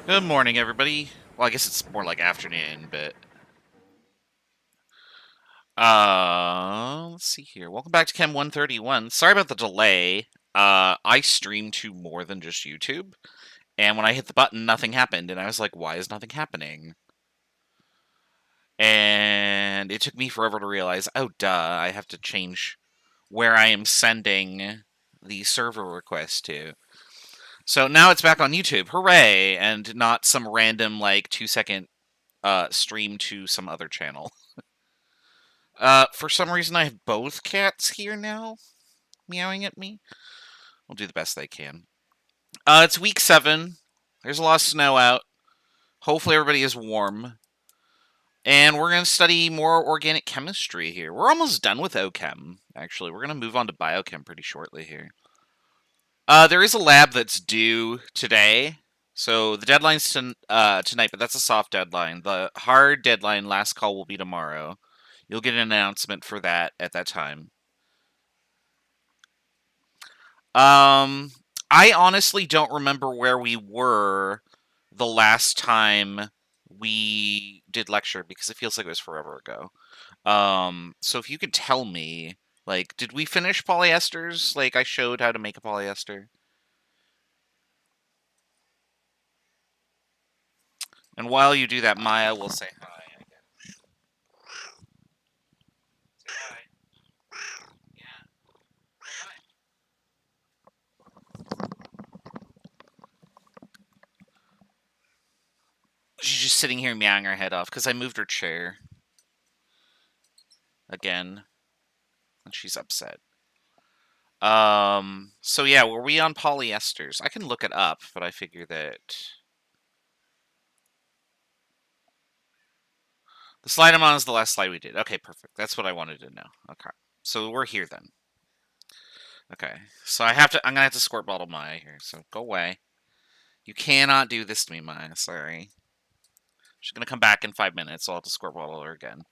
Good morning, everybody. Well, I guess it's more like afternoon, but let's see here. Welcome back to Chem 131. Sorry about the delay. I stream to more than just YouTube, and when I hit the button, nothing happened, and I was like, "Why is nothing happening?" And it took me forever to realize, oh, duh, I have to change where I am sending the server request to. So now it's back on YouTube. Hooray! And not some random like 2-second stream to some other channel. For some reason, I have both cats here now, meowing at me. We'll do the best they can. It's week 7. There's a lot of snow out. Hopefully, everybody is warm. And we're going to study more organic chemistry here. We're almost done with OChem, actually. We're going to move on to Biochem pretty shortly here. There is a lab that's due today. So the deadline's tonight, but that's a soft deadline. The hard deadline, last call, will be tomorrow. You'll get an announcement for that at that time. I honestly don't remember where we were the last time we did lecture because it feels like it was forever ago. So if you could tell me, like, did we finish polyesters? Like, I showed how to make a polyester. And while you do that, Maya will say hi. Say hi. Yeah. Say hi. She's just sitting here meowing her head off because I moved her chair again, and she's upset. So yeah, were we on polyesters? I can look it up, but I figure that the slide I'm on is the last slide we did. Okay, perfect. That's what I wanted to know. Okay, so we're here then. Okay, so I'm gonna have to squirt bottle Maya here. So go away. You cannot do this to me, Maya. Sorry. She's gonna come back in 5 minutes, so I'll have to squirt bottle her again.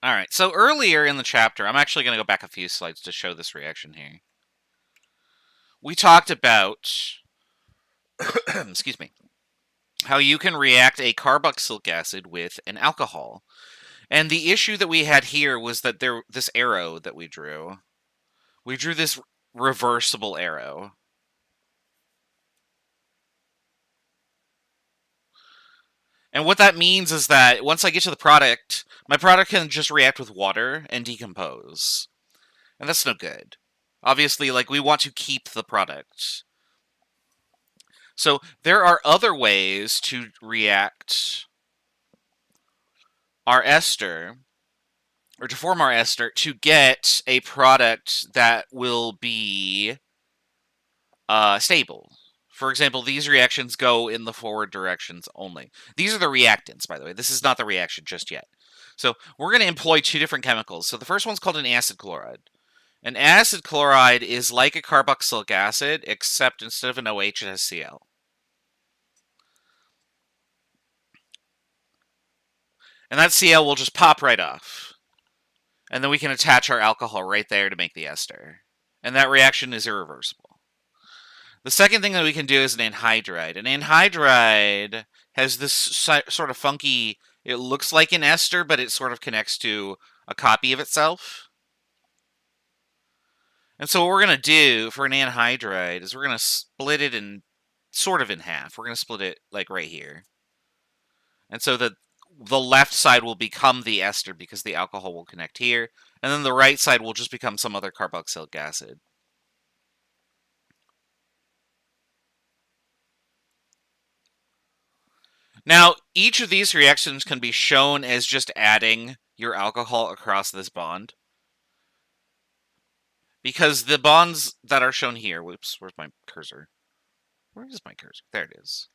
All right. So earlier in the chapter, I'm actually gonna go back a few slides to show this reaction here. We talked about, excuse me, how you can react a carboxylic acid with an alcohol. And the issue that we had here was that this arrow that we drew this reversible arrow. And what that means is that once I get to the product, my product can just react with water and decompose. And that's no good. Obviously, like, we want to keep the product. So there are other ways to react our ester, or to form our ester, to get a product that will be stable. For example, these reactions go in the forward directions only. These are the reactants, by the way. This is not the reaction just yet. So we're going to employ two different chemicals. So the first one's called an acid chloride. An acid chloride is like a carboxylic acid, except instead of an OH, it has Cl. And that Cl will just pop right off. And then we can attach our alcohol right there to make the ester. And that reaction is irreversible. The second thing that we can do is an anhydride. An anhydride has this sort of funky, it looks like an ester, but it sort of connects to a copy of itself. And so what we're going to do for an anhydride is we're going to split it in sort of in half. We're going to split it like right here. And so that the left side will become the ester because the alcohol will connect here. And then the right side will just become some other carboxylic acid. Now, each of these reactions can be shown as just adding your alcohol across this bond. Because the bonds that are shown here, whoops, where's my cursor? Where is my cursor? There it is.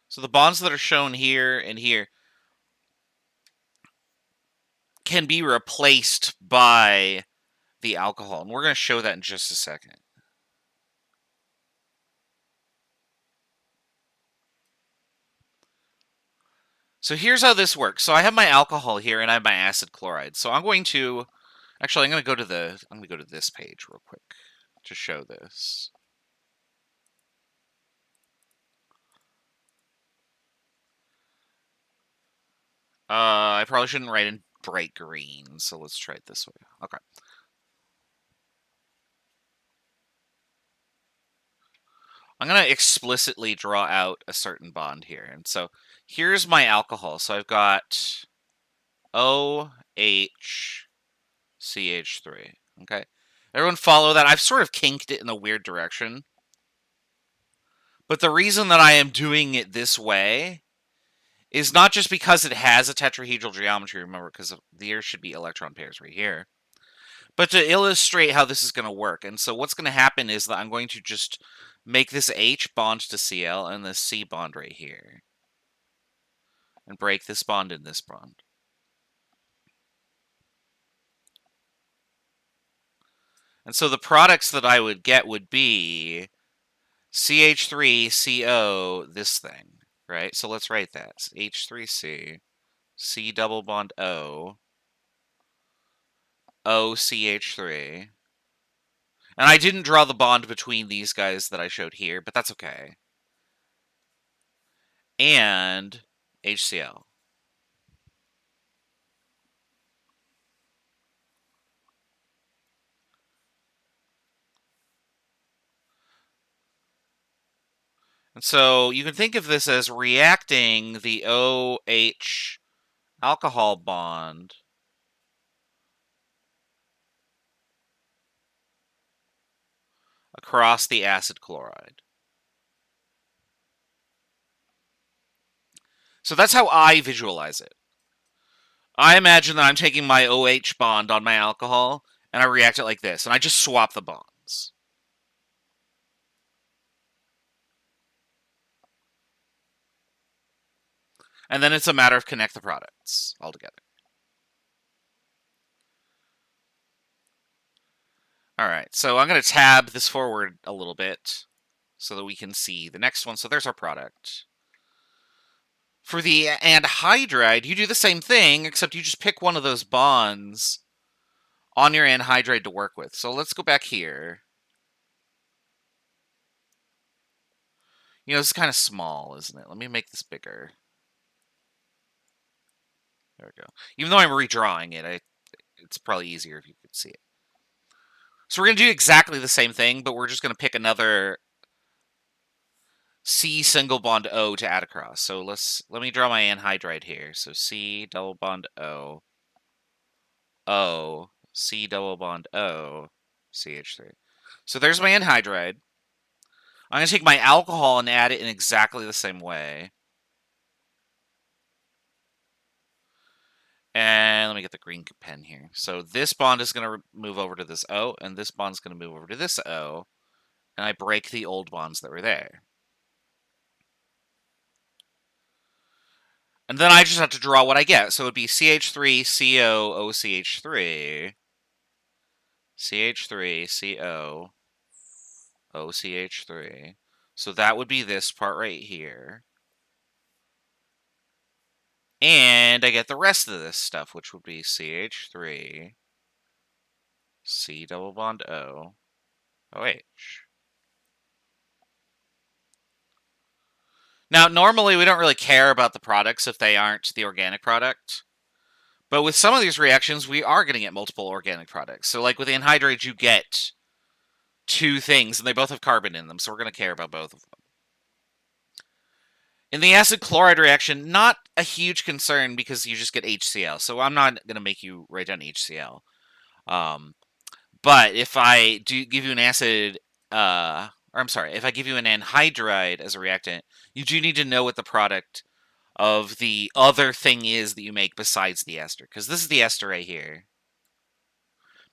So the bonds that are shown here and here can be replaced by the alcohol. And we're going to show that in just a second. So here's how this works. So I have my alcohol here and I have my acid chloride. So I'm going to go to this page real quick to show this. I probably shouldn't write in bright green, so let's try it this way. Okay. I'm going to explicitly draw out a certain bond here. And so here's my alcohol. So I've got OHCH3. Okay. Everyone follow that. I've sort of kinked it in a weird direction. But the reason that I am doing it this way is not just because it has a tetrahedral geometry, remember, because there should be electron pairs right here, but to illustrate how this is going to work. And so what's going to happen is that I'm going to just make this H bond to Cl and this C bond right here, and break this bond and this bond. And so the products that I would get would be CH3CO, this thing, right? So let's write that. H3C, C double bond O, OCH3. And I didn't draw the bond between these guys that I showed here, but that's okay. And HCl. And so you can think of this as reacting the OH alcohol bond across the acid chloride. So that's how I visualize it. I imagine that I'm taking my OH bond on my alcohol and I react it like this, and I just swap the bonds. And then it's a matter of connect the products altogether. All right, so I'm going to tab this forward a little bit so that we can see the next one. So there's our product. For the anhydride, you do the same thing, except you just pick one of those bonds on your anhydride to work with. So let's go back here. You know, this is kind of small, isn't it? Let me make this bigger. There we go. Even though I'm redrawing it, it's probably easier if you could see it. So we're going to do exactly the same thing, but we're just going to pick another C single bond O to add across. So let me draw my anhydride here. So C double bond O, O, C double bond O, CH3. So there's my anhydride. I'm going to take my alcohol and add it in exactly the same way. And let me get the green pen here. So this bond is going to move over to this O, and this bond is going to move over to this O. And I break the old bonds that were there. And then I just have to draw what I get. So it would be CH3CO OCH3. CH3CO OCH3. So that would be this part right here. And I get the rest of this stuff, which would be CH3, C double bond O, OH. Now, normally we don't really care about the products if they aren't the organic product. But with some of these reactions, we are going to get multiple organic products. So like with anhydrate, you get two things, and they both have carbon in them, so we're going to care about both of them. In the acid chloride reaction, not a huge concern because you just get HCl, so I'm not going to make you write down HCl. But if I do give you an acid, or I'm sorry, if I give you an anhydride as a reactant, you do need to know what the product of the other thing is that you make besides the ester, because this is the ester right here,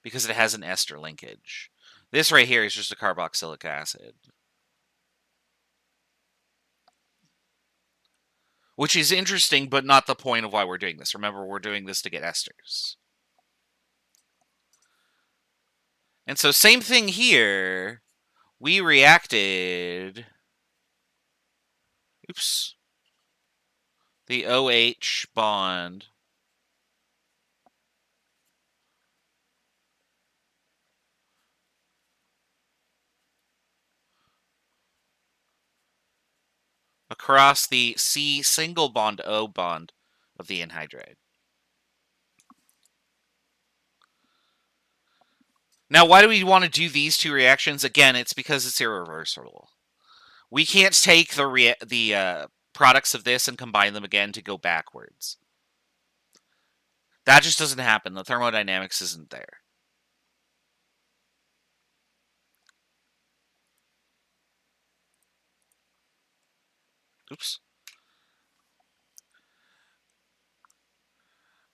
because it has an ester linkage. This right here is just a carboxylic acid. Which is interesting, but not the point of why we're doing this. Remember, we're doing this to get esters. And so same thing here. We reacted... Oops. The OH bond across the C single bond O bond of the anhydride. Now, why do we want to do these two reactions? Again, it's because it's irreversible. We can't take the products of this and combine them again to go backwards. That just doesn't happen. The thermodynamics isn't there. Oops.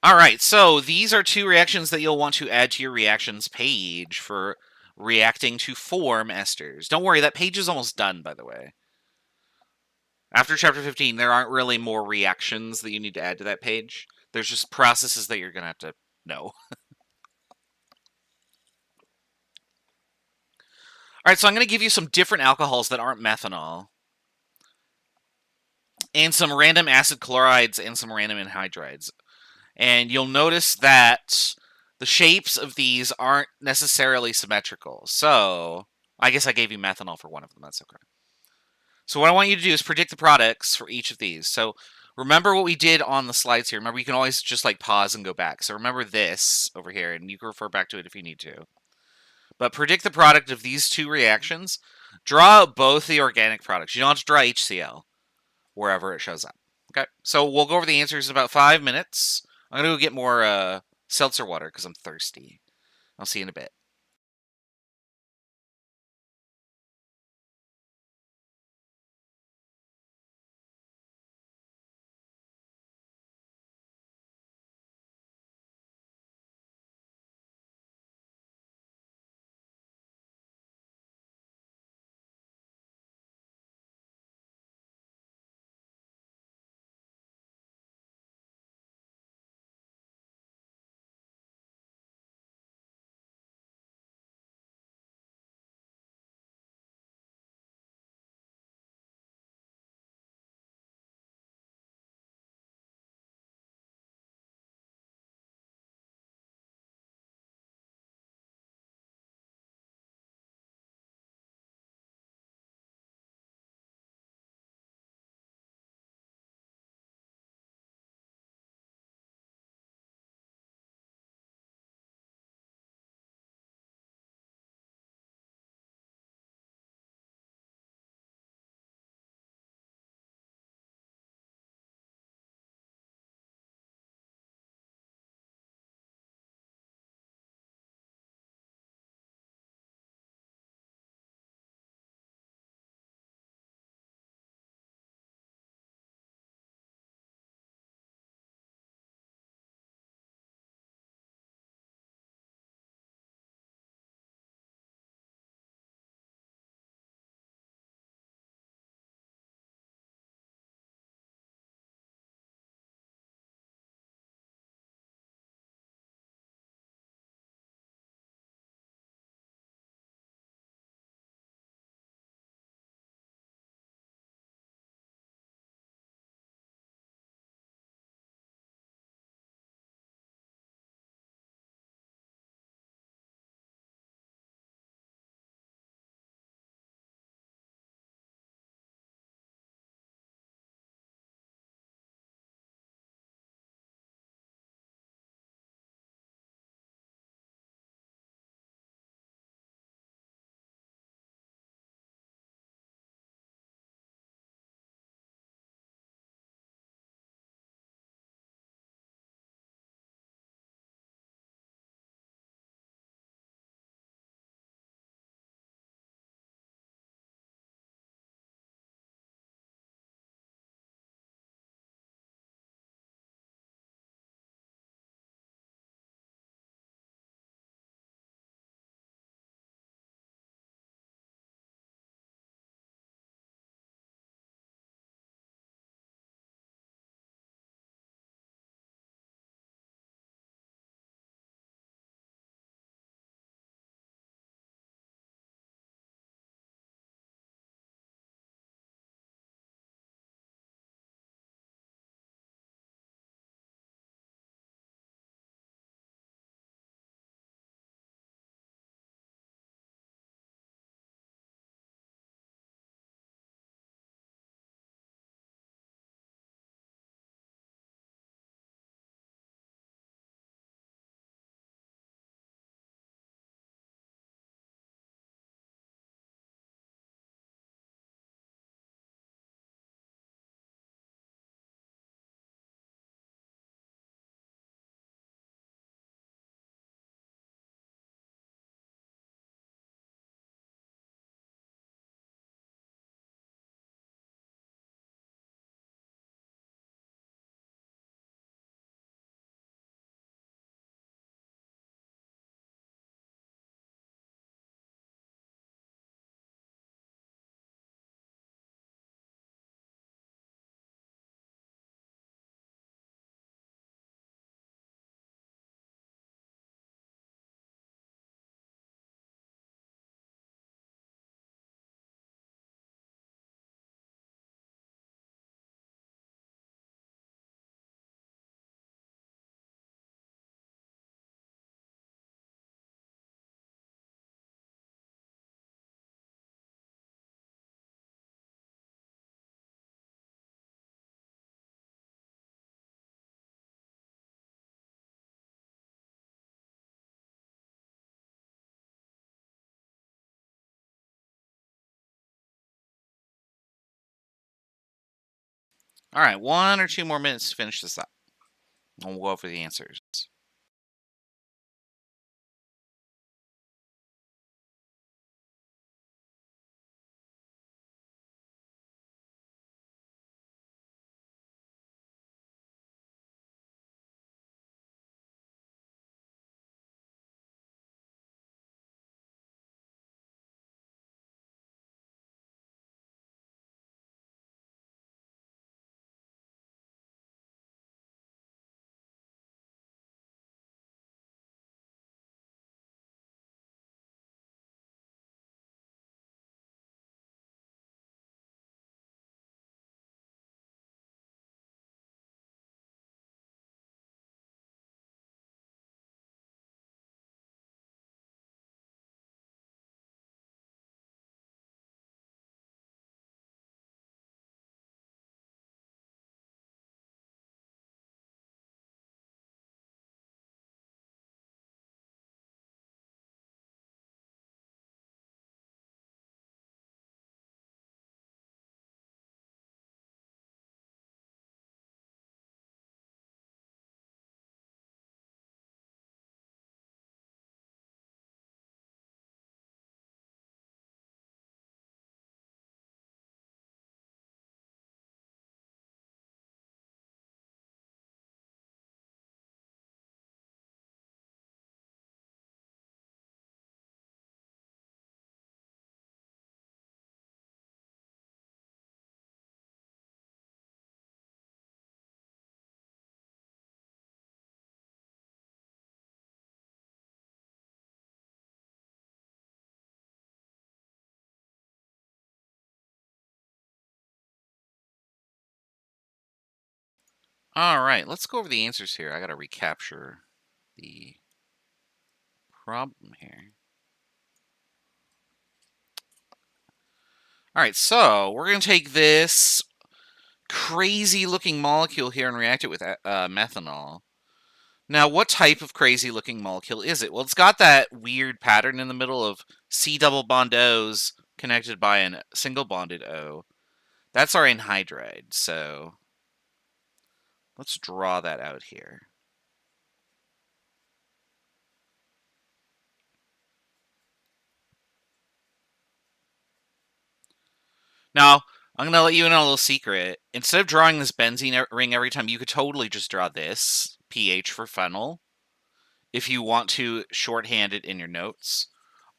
All right, so these are two reactions that you'll want to add to your reactions page for reacting to form esters. Don't worry, that page is almost done, by the way. After chapter 15, there aren't really more reactions that you need to add to that page. There's just processes that you're going to have to know. All right, so I'm going to give you some different alcohols that aren't methanol, and some random acid chlorides and some random anhydrides. And you'll notice that the shapes of these aren't necessarily symmetrical. So, I guess I gave you methanol for one of them. That's okay. So what I want you to do is predict the products for each of these. So remember what we did on the slides here. Remember, you can always just like pause and go back. So remember this over here, and you can refer back to it if you need to. But predict the product of these two reactions. Draw both the organic products. You don't have to draw HCl wherever it shows up. Okay, so we'll go over the answers in about 5 minutes. I'm going to go get more seltzer water because I'm thirsty. I'll see you in a bit. All right, 1 or 2 more minutes to finish this up. And we'll go over the answers. All right, let's go over the answers here. I got to recapture the problem here. All right, so we're going to take this crazy looking molecule here and react it with methanol. Now, what type of crazy looking molecule is it? Well, it's got that weird pattern in the middle of C double bond O's connected by a single bonded O. That's our anhydride, so let's draw that out here. Now, I'm going to let you in on a little secret. Instead of drawing this benzene ring every time, you could totally just draw this, pH for phenyl, if you want to shorthand it in your notes.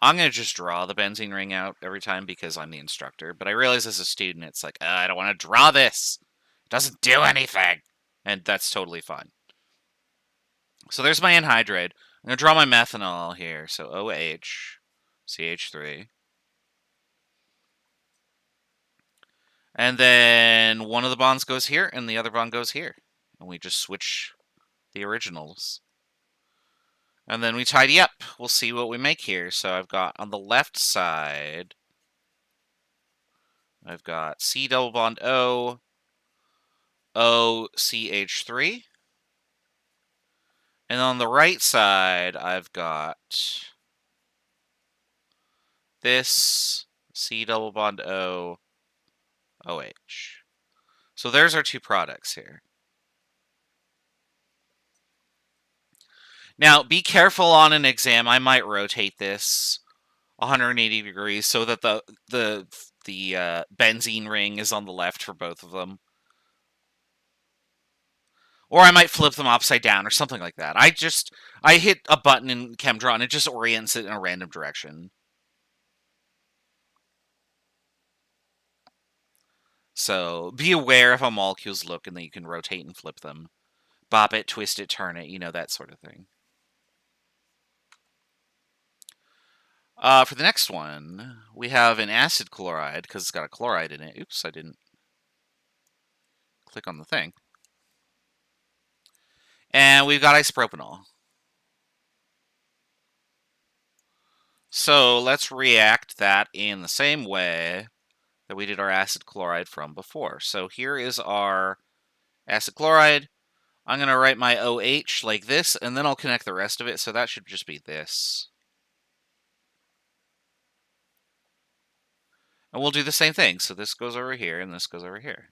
I'm going to just draw the benzene ring out every time because I'm the instructor. But I realize as a student, it's like, I don't want to draw this. It doesn't do anything. And that's totally fine. So there's my anhydride. I'm going to draw my methanol here. So OH, CH3. And then one of the bonds goes here and the other bond goes here. And we just switch the originals. And then we tidy up. We'll see what we make here. So I've got on the left side, I've got C double bond O, OCH3. And on the right side, I've got this C double bond O, OH. So there's our two products here. Now, be careful on an exam. I might rotate this 180 degrees so that the benzene ring is on the left for both of them. Or I might flip them upside down or something like that. I hit a button in ChemDraw and it just orients it in a random direction. So be aware of how molecules look and that you can rotate and flip them. Bop it, twist it, turn it, that sort of thing. For the next one, we have an acid chloride because it's got a chloride in it. Oops, I didn't click on the thing. And we've got isopropanol. So let's react that in the same way that we did our acid chloride from before. So here is our acid chloride. I'm going to write my OH like this, and then I'll connect the rest of it. So that should just be this. And we'll do the same thing. So this goes over here, and this goes over here.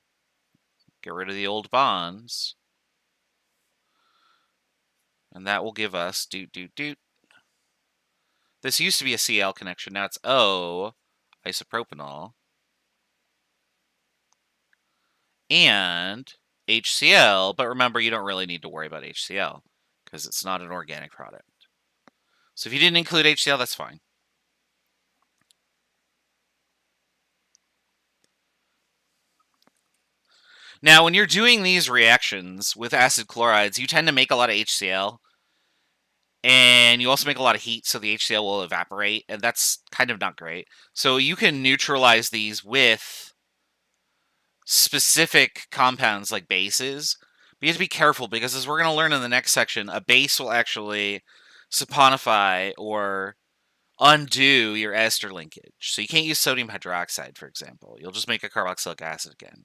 Get rid of the old bonds. And that will give us This used to be a Cl connection. Now it's O isopropanol. And HCl, but remember, you don't really need to worry about HCl because it's not an organic product. So if you didn't include HCl, that's fine. Now, when you're doing these reactions with acid chlorides, you tend to make a lot of HCl, and you also make a lot of heat, so the HCl will evaporate, and that's kind of not great. So you can neutralize these with specific compounds like bases, but you have to be careful because, as we're going to learn in the next section, a base will actually saponify or undo your ester linkage. So you can't use sodium hydroxide, for example. You'll just make a carboxylic acid again.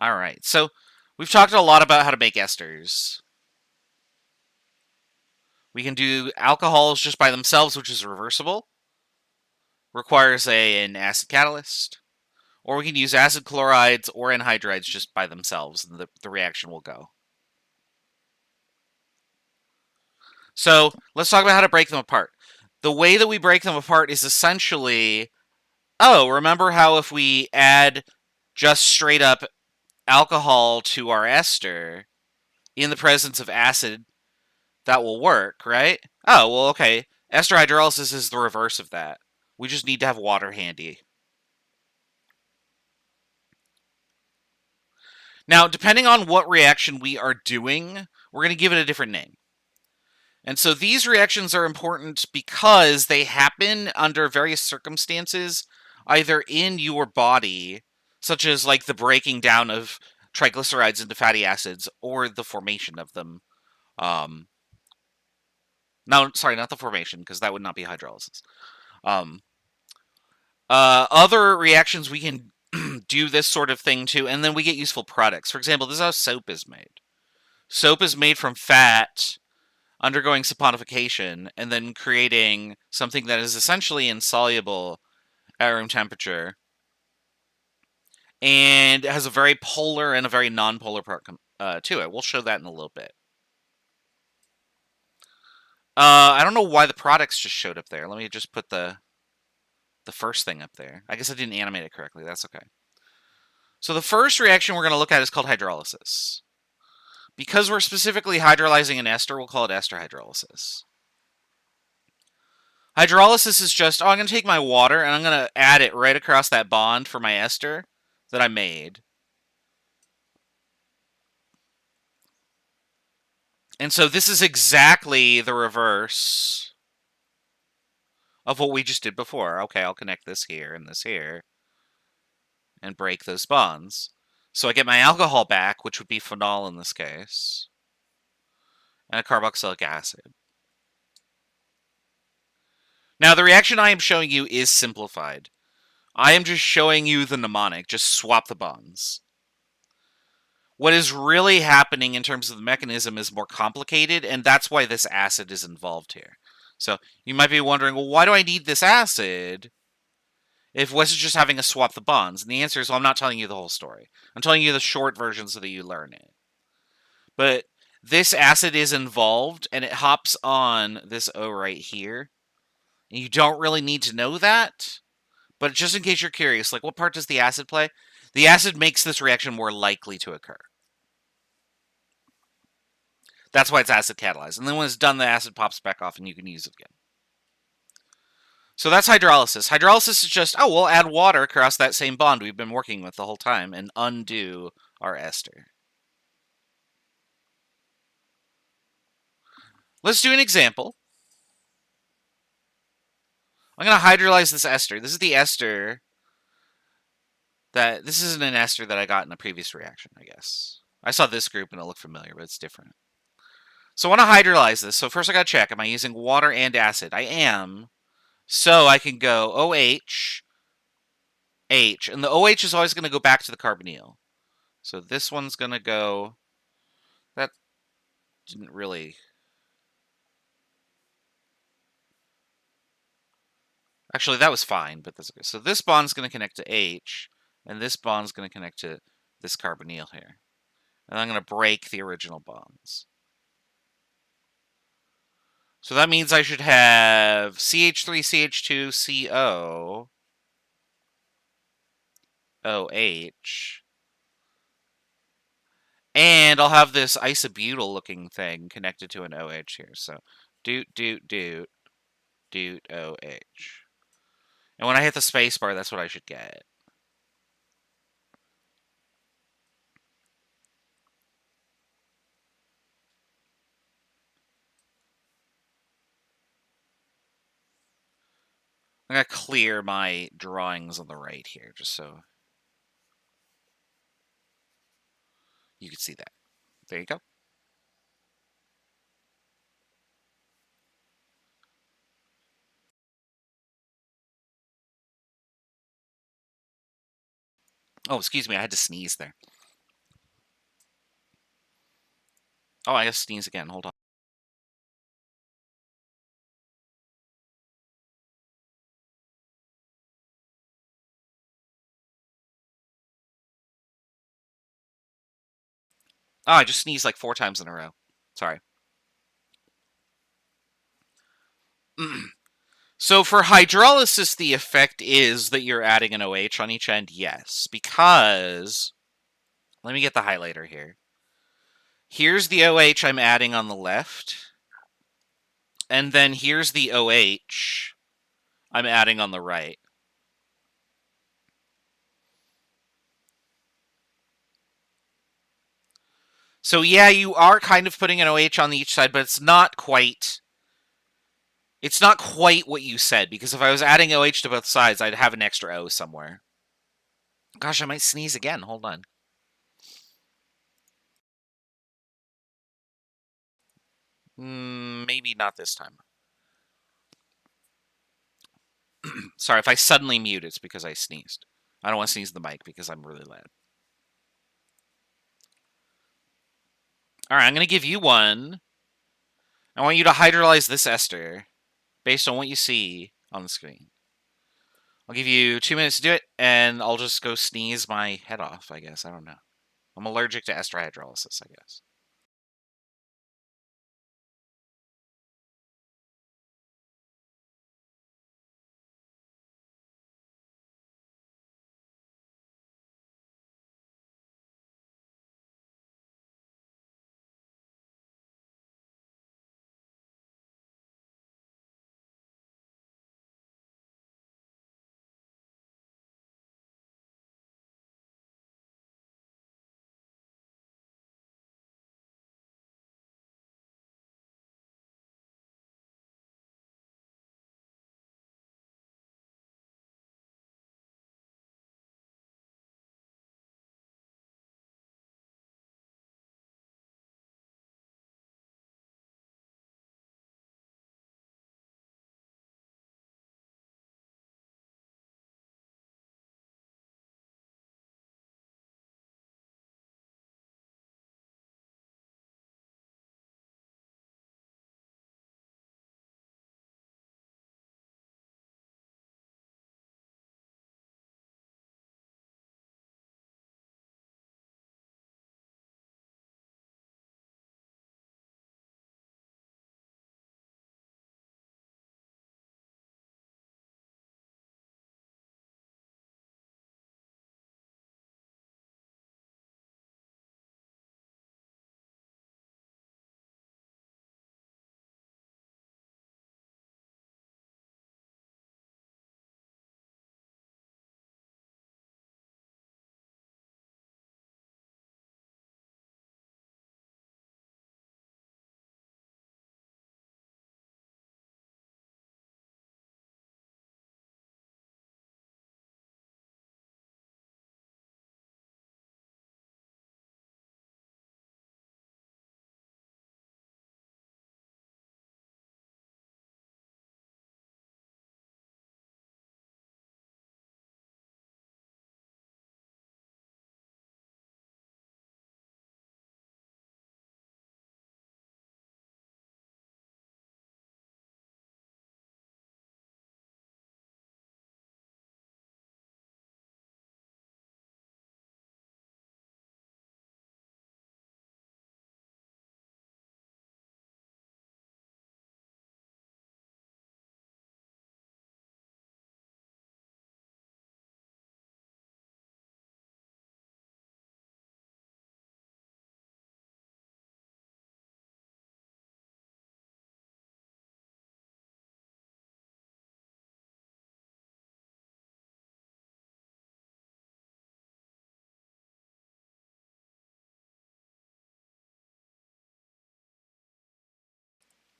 All right, so we've talked a lot about how to make esters. We can do alcohols just by themselves, which is reversible. Requires an acid catalyst. Or we can use acid chlorides or anhydrides just by themselves, and the reaction will go. So let's talk about how to break them apart. The way that we break them apart is essentially, remember how if we add just straight up alcohol to our ester in the presence of acid, that will work, right? Oh, well, okay. Ester hydrolysis is the reverse of that. We just need to have water handy. Now, depending on what reaction we are doing, we're going to give it a different name. And so these reactions are important because they happen under various circumstances, either in your body, such as like the breaking down of triglycerides into fatty acids, or the formation of them. No, sorry, not the formation, because that would not be hydrolysis. Other reactions we can do this sort of thing too, and then we get useful products. For example, this is how soap is made. Soap is made from fat undergoing saponification and then creating something that is essentially insoluble at room temperature, and it has a very polar and a very non-polar part to it. We'll show that in a little bit. I don't know why the products just showed up there. Let me just put the first thing up there. I guess I didn't animate it correctly. That's okay. So the first reaction we're going to look at is called hydrolysis. Because we're specifically hydrolyzing an ester, we'll call it ester hydrolysis. Hydrolysis is just, I'm going to take my water and I'm going to add it right across that bond for my ester that I made. And so this is exactly the reverse of what we just did before. Okay, I'll connect this here and this here and break those bonds. So I get my alcohol back, which would be phenol in this case, and a carboxylic acid. Now, the reaction I am showing you is simplified. I am just showing you the mnemonic. Just swap the bonds. What is really happening in terms of the mechanism is more complicated, and that's why this acid is involved here. So you might be wondering, well, why do I need this acid if Wes is just having us swap the bonds? And the answer is, well, I'm not telling you the whole story. I'm telling you the short version so that you learn it. But this acid is involved, and it hops on this O right here. And you don't really need to know that, but just in case you're curious, like, what part does the acid play? The acid makes this reaction more likely to occur. That's why it's acid catalyzed. And then when it's done, the acid pops back off and you can use it again. So that's hydrolysis. Hydrolysis is just, we'll add water across that same bond we've been working with the whole time and undo our ester. Let's do an example. I'm going to hydrolyze this ester. This is the ester this isn't an ester that I got in a previous reaction, I guess. I saw this group and it looked familiar, but it's different. So I want to hydrolyze this. So first I got to check, am I using water and acid? I am. So I can go OH, H, and the OH is always going to go back to the carbonyl. So this one's going to go, that didn't really, Actually, that was fine, but that's okay. So this bond's going to connect to H, and this bond's going to connect to this carbonyl here. And I'm going to break the original bonds. So that means I should have CH3CH2CO OH. And I'll have this isobutyl looking thing connected to an OH here. So doot OH. And when I hit the spacebar, that's what I should get. I'm going to clear my drawings on the right here, just so you can see that. There you go. Oh, excuse me, I had to sneeze there. Oh, I gotta sneeze again. Hold on. Oh, I just sneezed like 4 times in a row. Sorry. So for hydrolysis, the effect is that you're adding an OH on each end? Yes, because... Let me get the highlighter here. Here's the OH I'm adding on the left. And then here's the OH I'm adding on the right. So yeah, you are kind of putting an OH on each side, but it's not quite... It's not quite what you said, because if I was adding OH to both sides, I'd have an extra O somewhere. Gosh, I might sneeze again. Hold on. Maybe not this time. Sorry, if I suddenly mute, it's because I sneezed. I don't want to sneeze in the mic because I'm really loud. All right, I'm going to give you one. I want you to hydrolyze this ester based on what you see on the screen. I'll give you 2 minutes to do it, and I'll just go sneeze my head off, I guess. I don't know. I'm allergic to ester hydrolysis, I guess.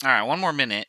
All right, one more minute.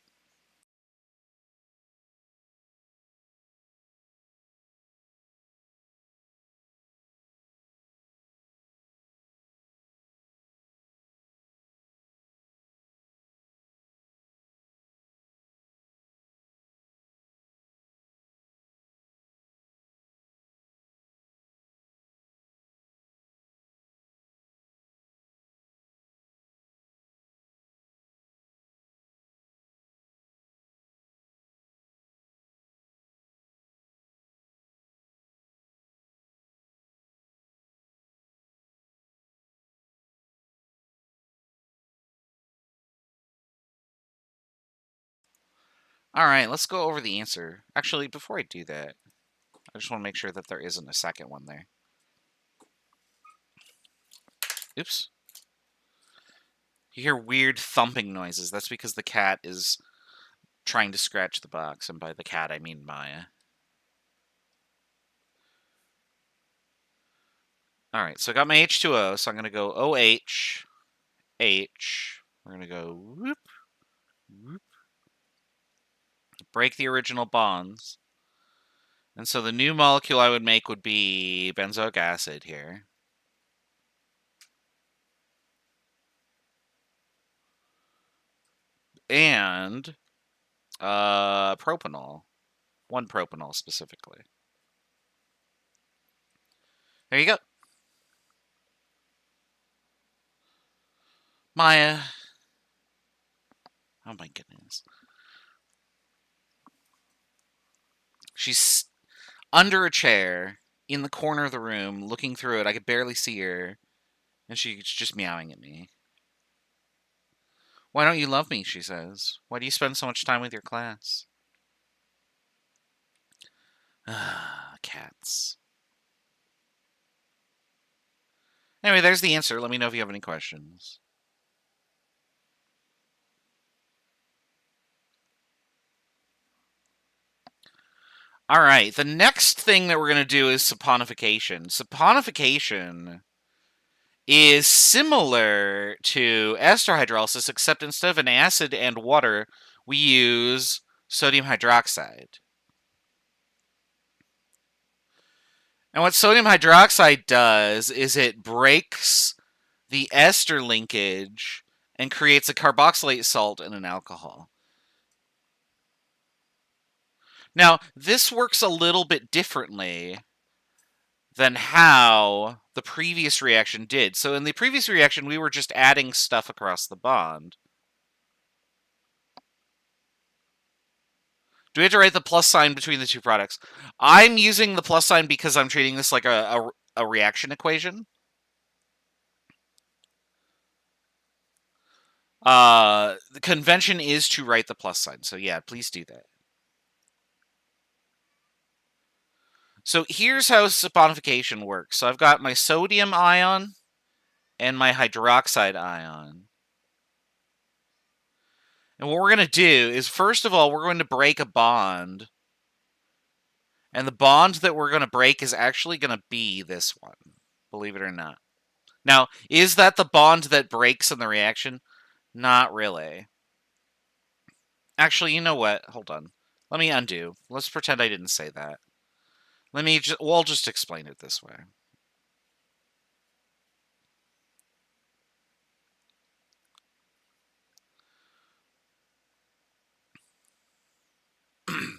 All right, let's go over the answer. Actually, before I do that, I just want to make sure that there isn't a second one there. Oops. You hear weird thumping noises. That's because the cat is trying to scratch the box, and by the cat, I mean Maya. All right, so I got my H2O, so I'm going to go OH, H. We're going to go whoop, whoop. Break the original bonds. And so the new molecule I would make would be benzoic acid here. And propanol. 1-propanol specifically. There you go. Maya. Oh my goodness. She's under a chair in the corner of the room, looking through it. I could barely see her. And she's just meowing at me. Why don't you love me, she says. Why do you spend so much time with your class? Cats. Anyway, there's the answer. Let me know if you have any questions. All right, the next thing that we're going to do is saponification. Saponification is similar to ester hydrolysis, except instead of an acid and water, we use sodium hydroxide. And what sodium hydroxide does is it breaks the ester linkage and creates a carboxylate salt and an alcohol. Now, this works a little bit differently than how the previous reaction did. So in the previous reaction, we were just adding stuff across the bond. Do we have to write the plus sign between the two products? I'm using the plus sign because I'm treating this like a reaction equation. The convention is to write the plus sign. So yeah, please do that. So here's how saponification works. So I've got my sodium ion and my hydroxide ion. And what we're going to do is, first of all, we're going to break a bond. And the bond that we're going to break is actually going to be this one, believe it or not. Now, is that the bond that breaks in the reaction? Not really. Actually, you know what? Hold on. Let me undo. Let's pretend I didn't say that. We'll just explain it this way.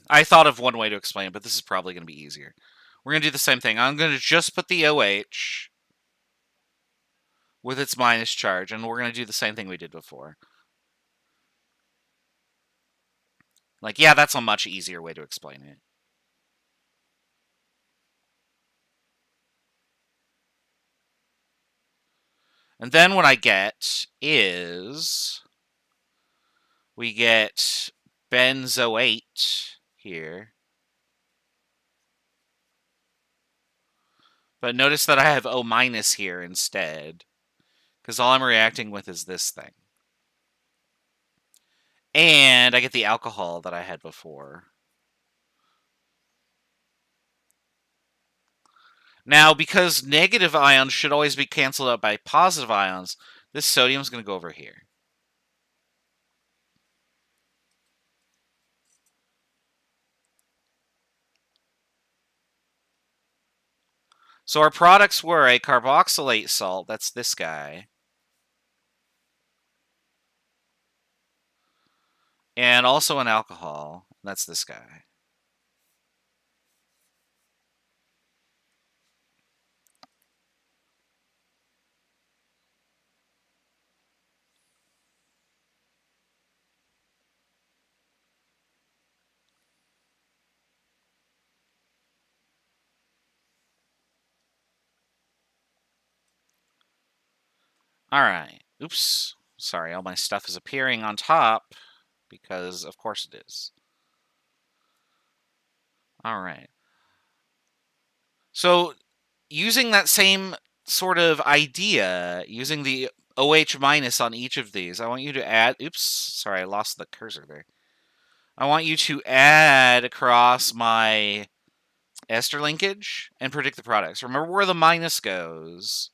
I thought of one way to explain it, but this is probably going to be easier. We're going to do the same thing. I'm going to just put the OH with its minus charge, and we're going to do the same thing we did before. Like, yeah, that's a much easier way to explain it. And then what I get is we get benzoate here. But notice that I have O minus here instead, because all I'm reacting with is this thing. And I get the alcohol that I had before. Now, because negative ions should always be canceled out by positive ions, this sodium is going to go over here. So our products were a carboxylate salt, that's this guy, and also an alcohol, that's this guy. All right. Oops. Sorry, all my stuff is appearing on top because, of course, it is. All right. So, using that same sort of idea, using the OH minus on each of these, I want you to add. Oops. Sorry, I lost the cursor there. I want you to add across my ester linkage and predict the products. Remember where the minus goes.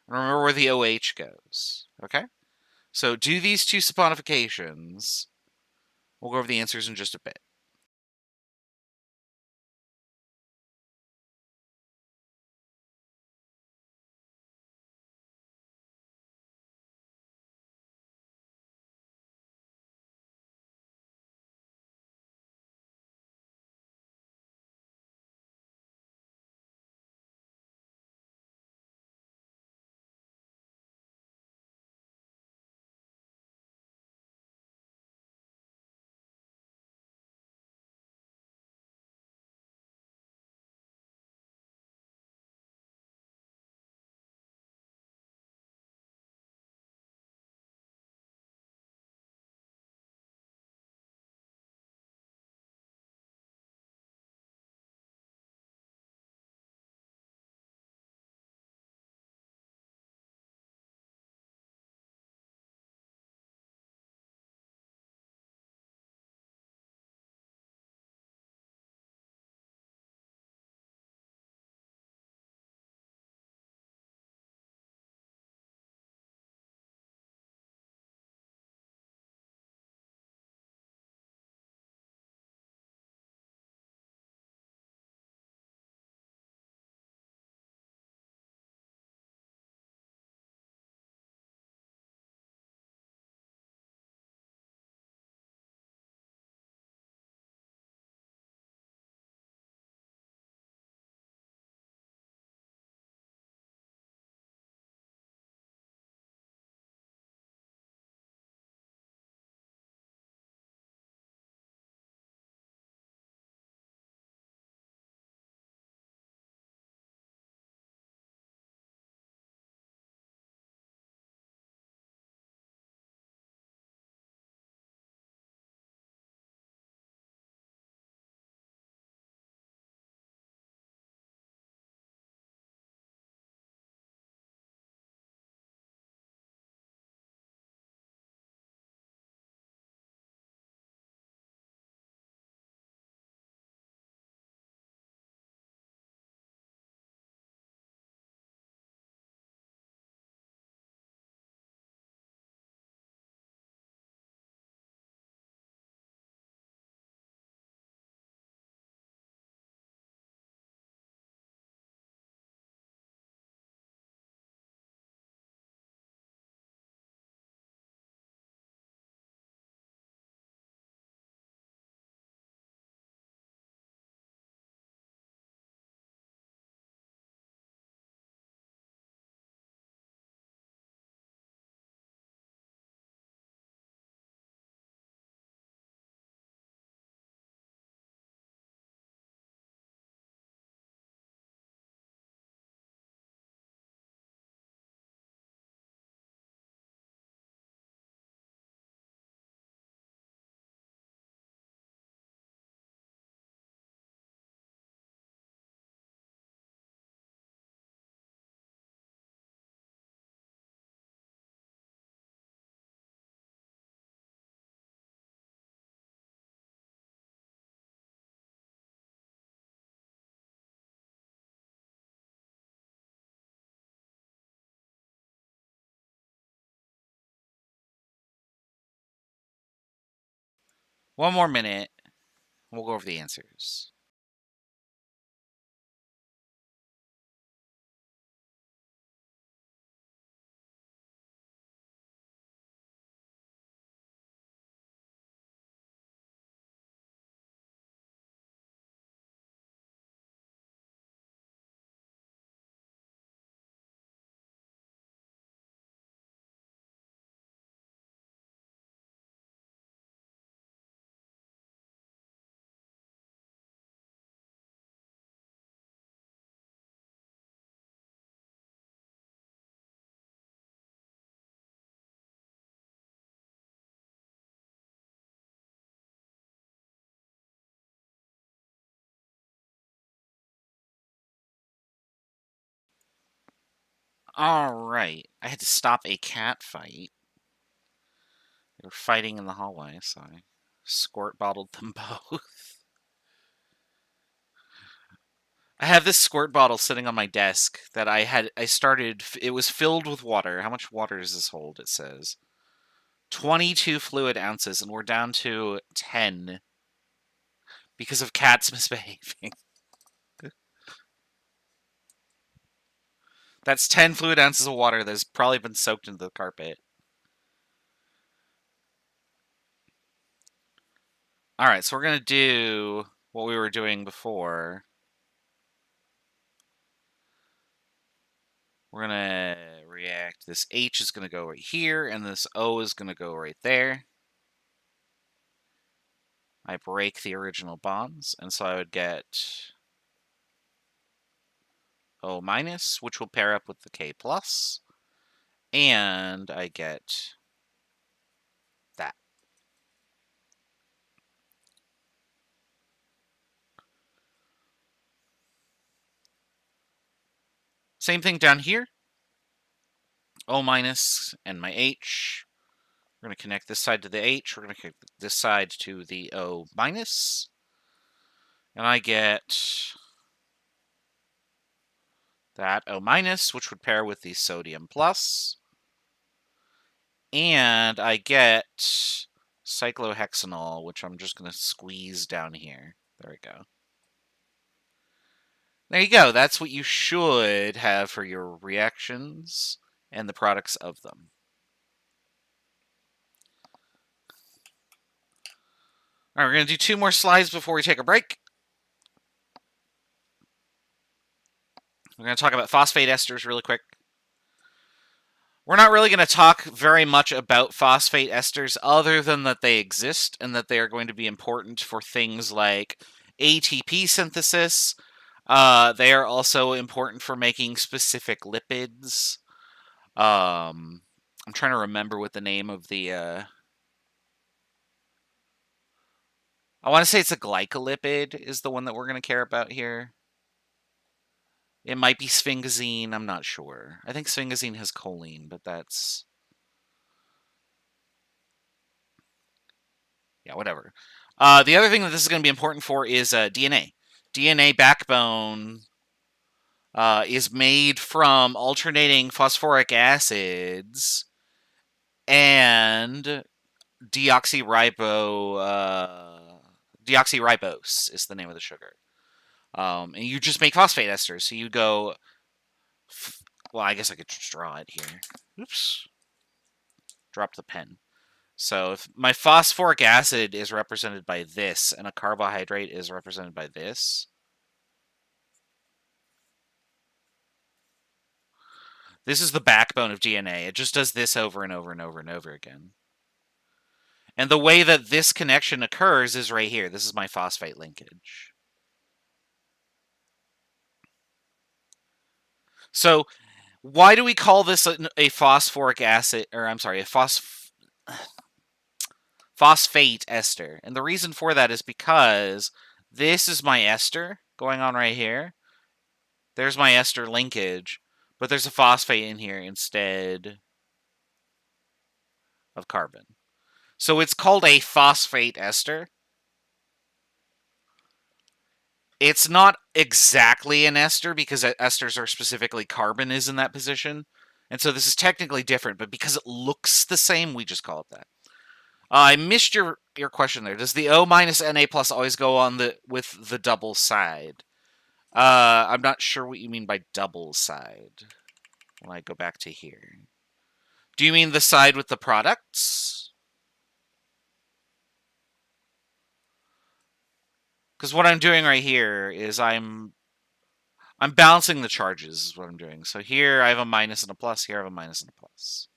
Remember where the OH goes. Okay? So do these two saponifications. We'll go over the answers in just a bit. One more minute. We'll go over the answers. Alright. I had to stop a cat fight. They were fighting in the hallway, so I squirt bottled them both. I have this squirt bottle sitting on my desk that I started, it was filled with water. How much water does this hold? It says 22 fluid ounces, and we're down to 10 because of cats misbehaving. That's 10 fluid ounces of water that's probably been soaked into the carpet. Alright, so we're going to do what we were doing before. We're going to react. This H is going to go right here, and this O is going to go right there. I break the original bonds, and so I would get O minus, which will pair up with the K plus, and I get that. Same thing down here. O minus and my H. We're going to connect this side to the H. We're going to connect this side to the O minus. And I get that O minus, which would pair with the sodium plus. And I get cyclohexanol, which I'm just going to squeeze down here. There we go. There you go. That's what you should have for your reactions and the products of them. All right, we're going to do 2 more slides before we take a break. We're going to talk about phosphate esters really quick. We're not really going to talk very much about phosphate esters other than that they exist and that they are going to be important for things like ATP synthesis. They are also important for making specific lipids. I'm trying to remember what the name of the... I want to say it's a glycolipid is the one that we're going to care about here. It might be sphingosine, I'm not sure. I think sphingosine has choline, but that's... yeah, whatever. The other thing that this is going to be important for is DNA. DNA backbone is made from alternating phosphoric acids and deoxyribose is the name of the sugar. And you just make phosphate esters. So you go... well, I guess I could just draw it here. Oops. Dropped the pen. So if my phosphoric acid is represented by this, and a carbohydrate is represented by this, this is the backbone of DNA. It just does this over and over and over and over again. And the way that this connection occurs is right here. This is my phosphate linkage. So why do we call this a phosphoric acid, or I'm sorry, a phosphate ester? And the reason for that is because this is my ester going on right here. There's my ester linkage, but there's a phosphate in here instead of carbon. So it's called a phosphate ester. It's not exactly an ester because esters are specifically carbon is in that position. And so this is technically different, but because it looks the same, we just call it that. I missed your question there. Does the O minus Na plus always go on with the double side? I'm not sure what you mean by double side. When I go back to here. Do you mean the side with the products? Because what I'm doing right here is I'm balancing the charges is what I'm doing. So here I have a minus and a plus, here I have a minus and a plus.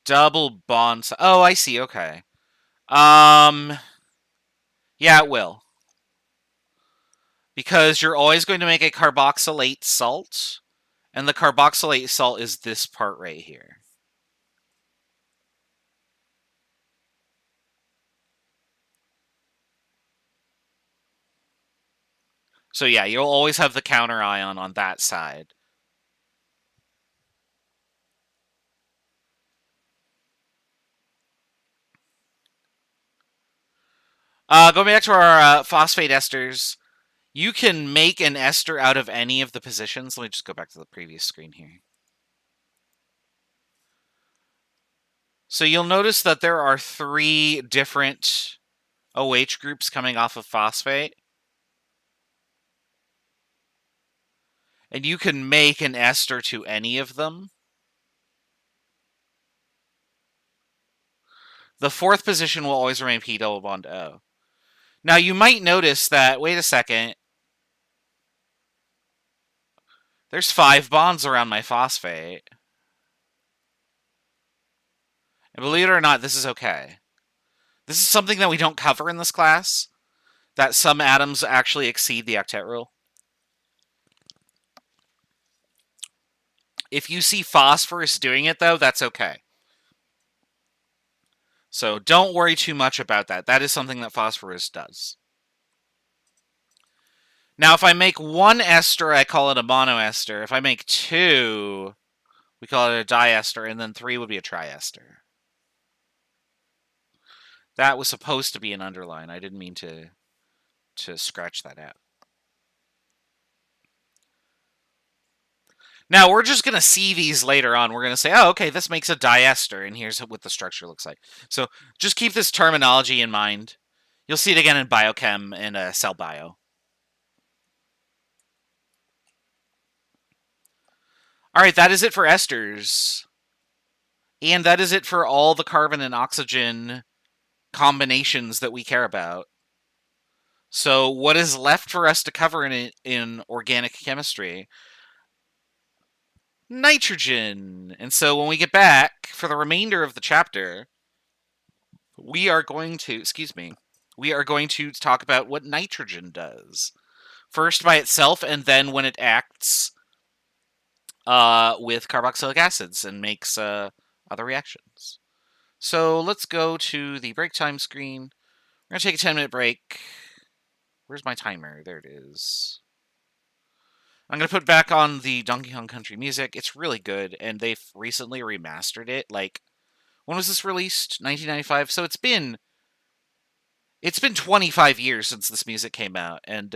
Double bond. Oh, I see. Okay. Yeah, it will. Because you're always going to make a carboxylate salt, and the carboxylate salt is this part right here. So yeah, you'll always have the counter ion on that side. Going back to our phosphate esters, you can make an ester out of any of the positions. Let me just go back to the previous screen here. So you'll notice that there are 3 different OH groups coming off of phosphate. And you can make an ester to any of them. The 4th position will always remain P double bond O. Now you might notice that, wait a second, there's 5 bonds around my phosphate. And believe it or not, this is okay. This is something that we don't cover in this class, that some atoms actually exceed the octet rule. If you see phosphorus doing it, though, that's okay. So don't worry too much about that. That is something that phosphorus does. Now, if I make 1 ester, I call it a monoester. If I make 2, we call it a diester, and then 3 would be a triester. That was supposed to be an underline. I didn't mean to scratch that out. Now, we're just going to see these later on. We're going to say, oh, okay, this makes a diester, and here's what the structure looks like. So just keep this terminology in mind. You'll see it again in biochem and cell bio. All right, that is it for esters. And that is it for all the carbon and oxygen combinations that we care about. So what is left for us to cover in organic chemistry? Nitrogen. And so when we get back for the remainder of the chapter, we are going to talk about what nitrogen does. First by itself, and then when it acts with carboxylic acids and makes other reactions. So let's go to the break time screen. We're going to take a 10-minute break. Where's my timer? There it is. I'm going to put back on the Donkey Kong Country music. It's really good, and they've recently remastered it. Like, when was this released? 1995? So it's been 25 years since this music came out, and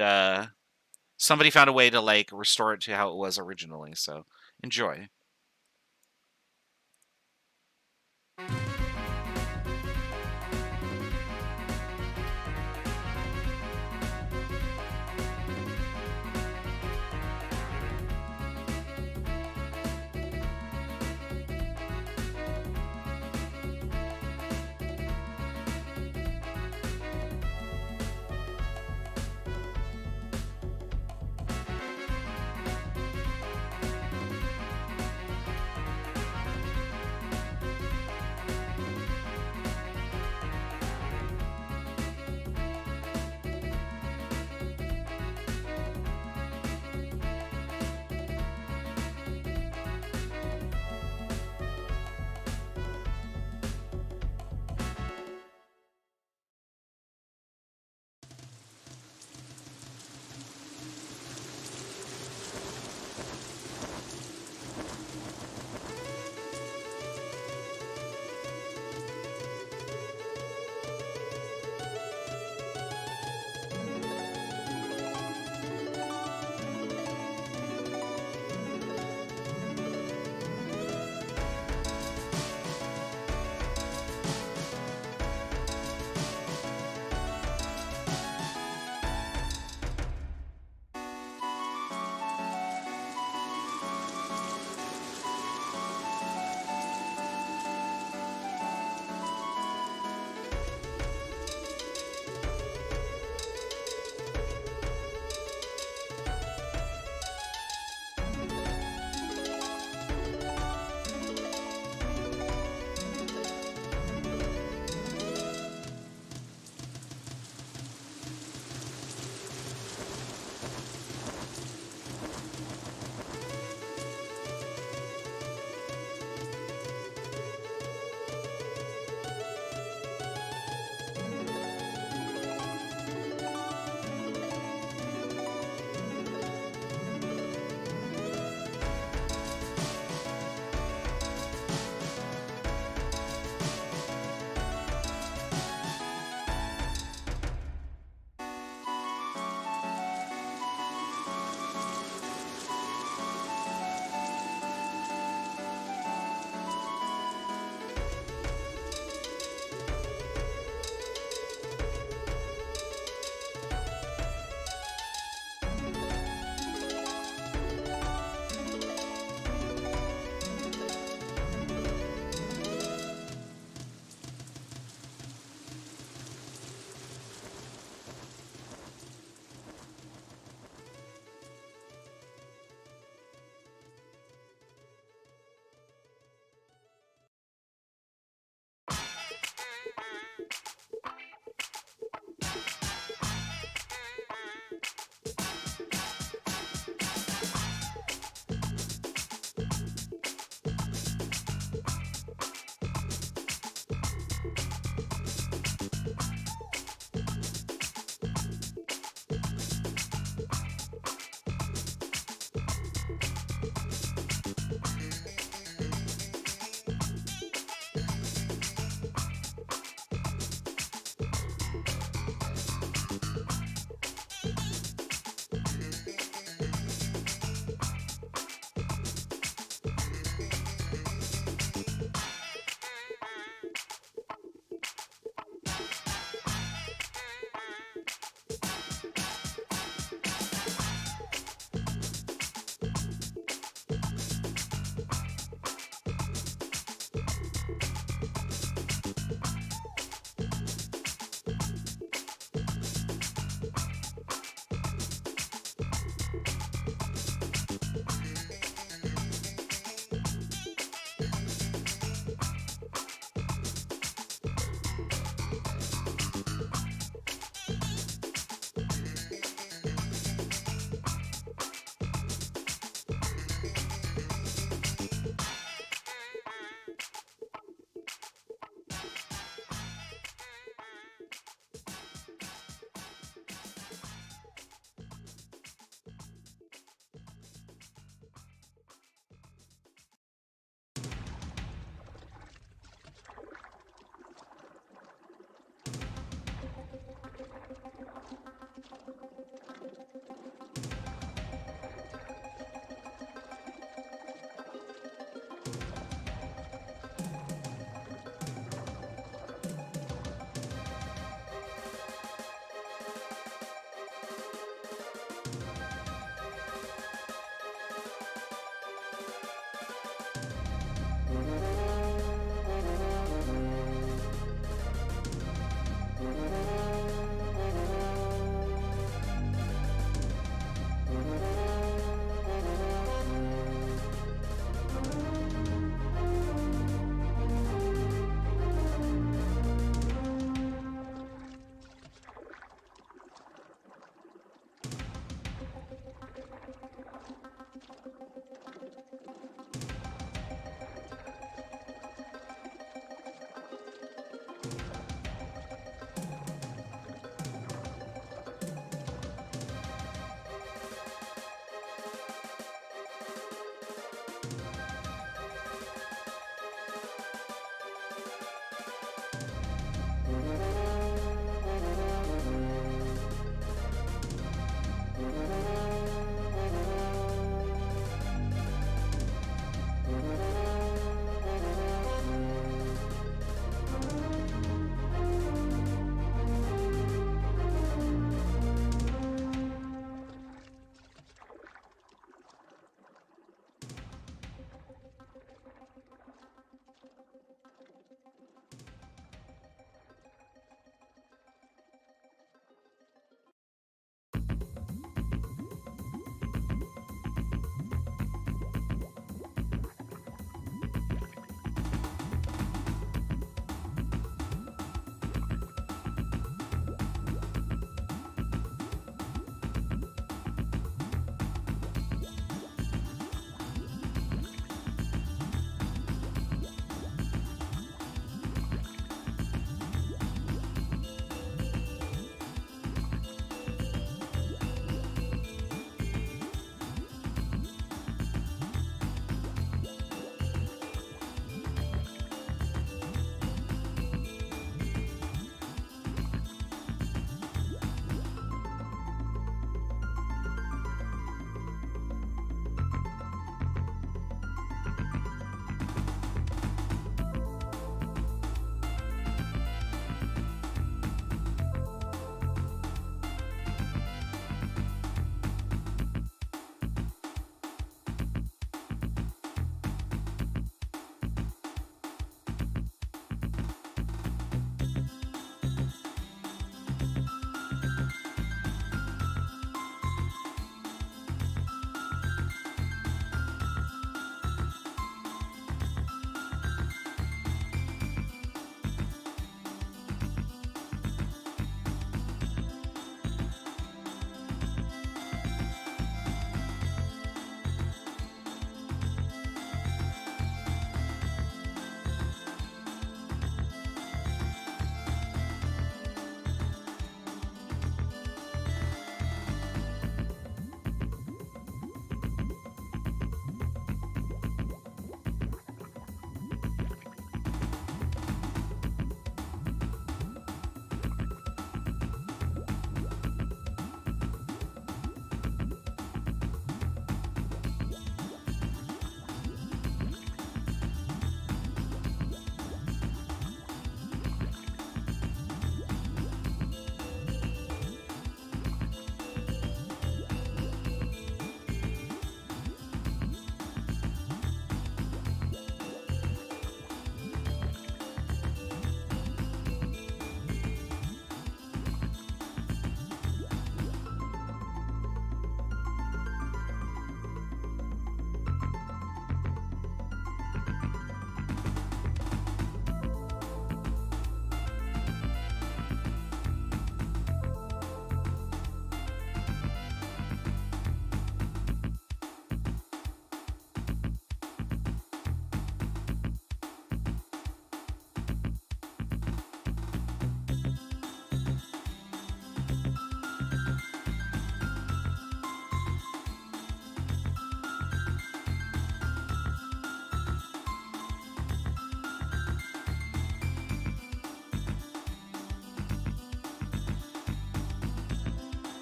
somebody found a way to, like, restore it to how it was originally, so enjoy.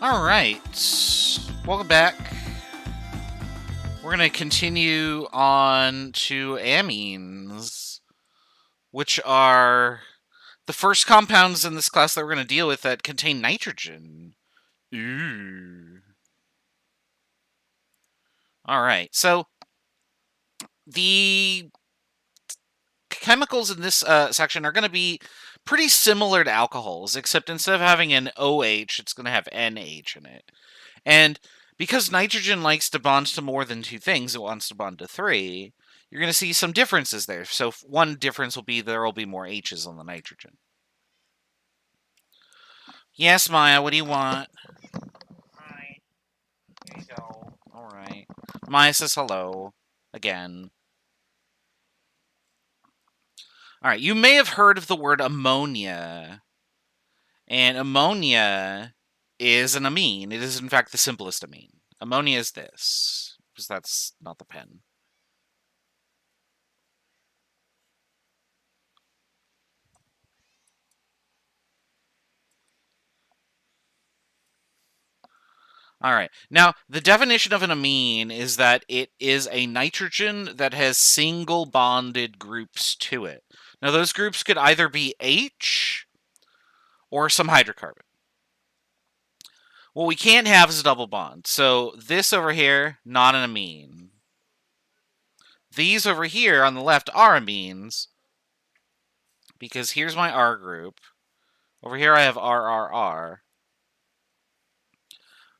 All right. Welcome back. We're going to continue on to amines, which are the first compounds in this class that we're going to deal with that contain nitrogen. Ooh. All right. So the chemicals in this section are going to be pretty similar to alcohols, except instead of having an OH, it's going to have NH in it. And because nitrogen likes to bond to more than two things, it wants to bond to three, you're going to see some differences there. So one difference will be there will be more H's on the nitrogen. Yes, Maya, what do you want? Hi. Here you go. All right. Maya says hello. Again. All right, you may have heard of the word ammonia. And ammonia is an amine. It is, in fact, the simplest amine. Ammonia is this, because that's not the pen. All right. Now, the definition of an amine is that it is a nitrogen that has single bonded groups to it. Now, those groups could either be H or some hydrocarbon. What we can't have is a double bond. So this over here, not an amine. These over here on the left are amines, because here's my R group. Over here I have RRR.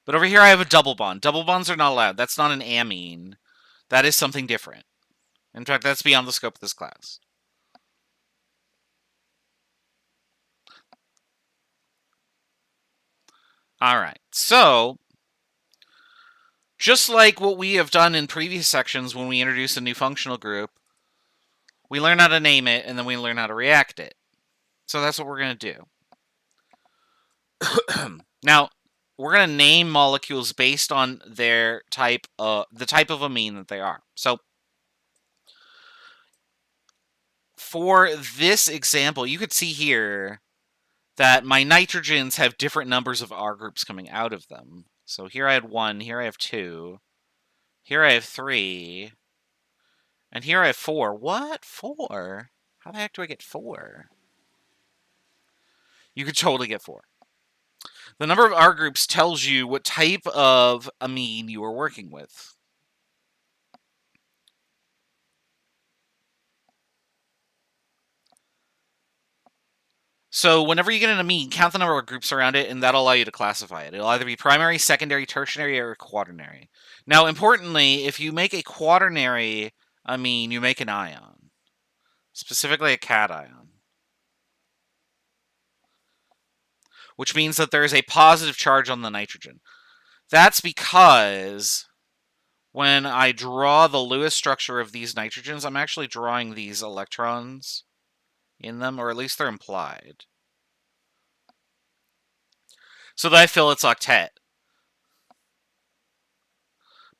But over here I have a double bond. Double bonds are not allowed. That's not an amine. That is something different. In fact, that's beyond the scope of this class. All right. So, just like what we have done in previous sections when we introduce a new functional group, we learn how to name it, and then we learn how to react it. So that's what we're going to do. Now, we're going to name molecules based on their type, the type of amine that they are. So, for this example, you could see here that my nitrogens have different numbers of R groups coming out of them. So here I had 1, here I have 2, here I have 3, and here I have 4. What? 4? How the heck do I get 4? You could totally get 4. The number of R groups tells you what type of amine you are working with. So whenever you get an amine, count the number of groups around it, and that'll allow you to classify it. It'll either be primary, secondary, tertiary, or quaternary. Now, importantly, if you make a quaternary amine, you make an ion, specifically a cation, which means that there is a positive charge on the nitrogen. That's because when I draw the Lewis structure of these nitrogens, I'm actually drawing these electrons in them, or at least they're implied, so that I fill its octet.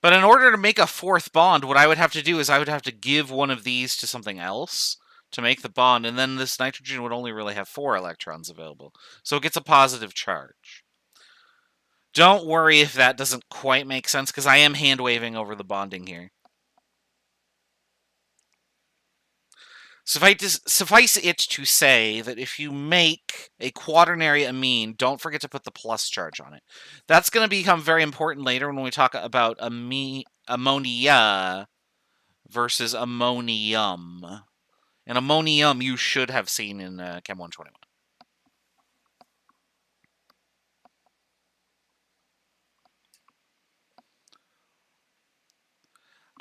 But in order to make a fourth bond, what I would have to do is I would have to give one of these to something else to make the bond, and then this nitrogen would only really have 4 electrons available. So it gets a positive charge. Don't worry if that doesn't quite make sense, because I am hand-waving over the bonding here. Suffice it to say that if you make a quaternary amine, don't forget to put the plus charge on it. That's going to become very important later when we talk about ammonia versus ammonium. And ammonium you should have seen in Chem 121.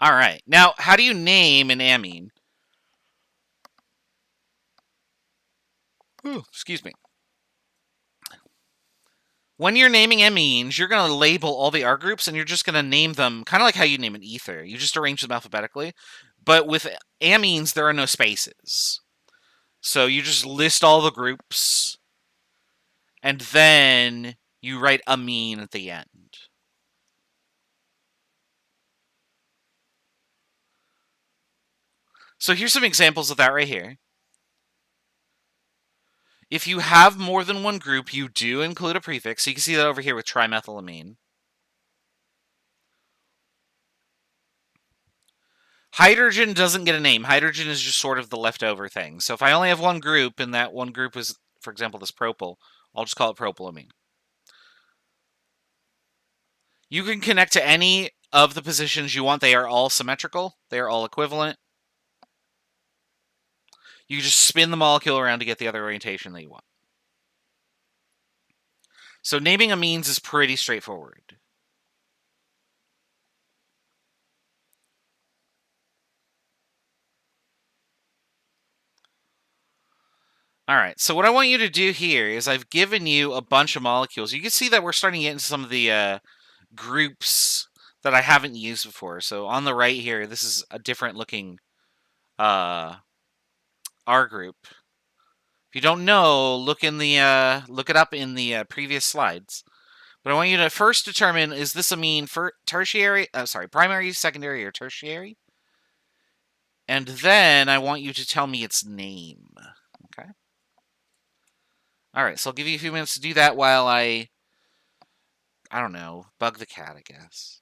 All right. Now, how do you name an amine? Ooh, excuse me. When you're naming amines, you're going to label all the R groups, and you're just going to name them kind of like how you name an ether. You just arrange them alphabetically. But with amines, there are no spaces. So you just list all the groups, and then you write amine at the end. So here's some examples of that right here. If you have more than one group, you do include a prefix. So you can see that over here with trimethylamine. Hydrogen doesn't get a name. Hydrogen is just sort of the leftover thing. So if I only have one group, and that one group is, for example, this propyl, I'll just call it propylamine. You can connect to any of the positions you want. They are all symmetrical. They are all equivalent. You just spin the molecule around to get the other orientation that you want. So naming amines is pretty straightforward. All right, so what I want you to do here is I've given you a bunch of molecules. You can see that we're starting to get into some of the groups that I haven't used before. So on the right here, this is a different looking R group. If you don't know, look it up in the previous slides. But I want you to first determine, is this amine for primary, secondary, or tertiary? And then I want you to tell me its name. Okay. All right, so I'll give you a few minutes to do that while I don't know, bug the cat, I guess.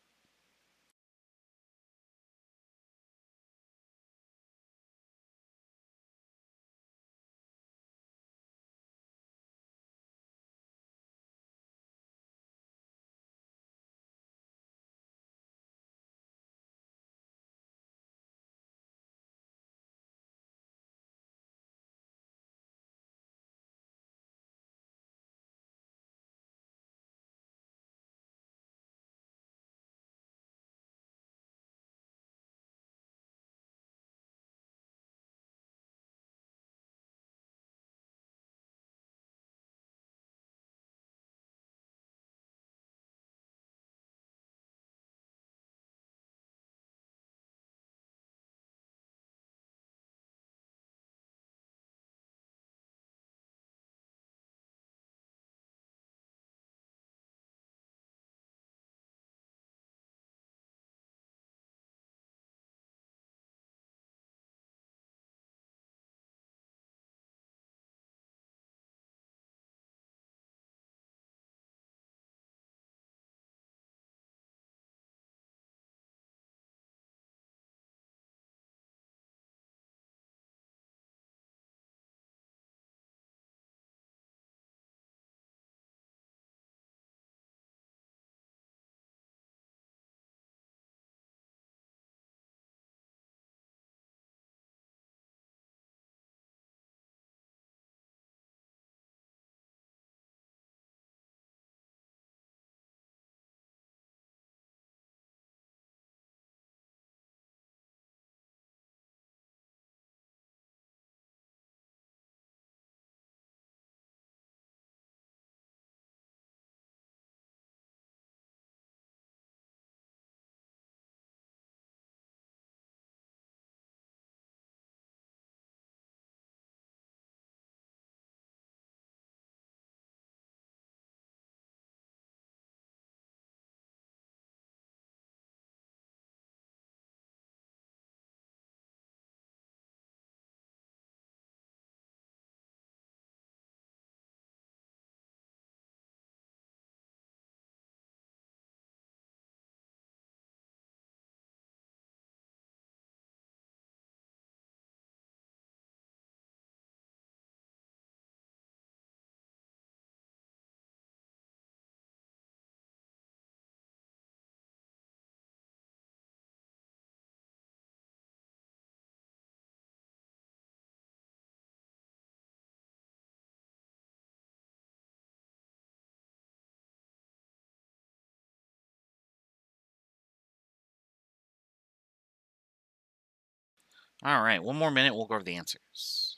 All right, one more minute, we'll go over the answers.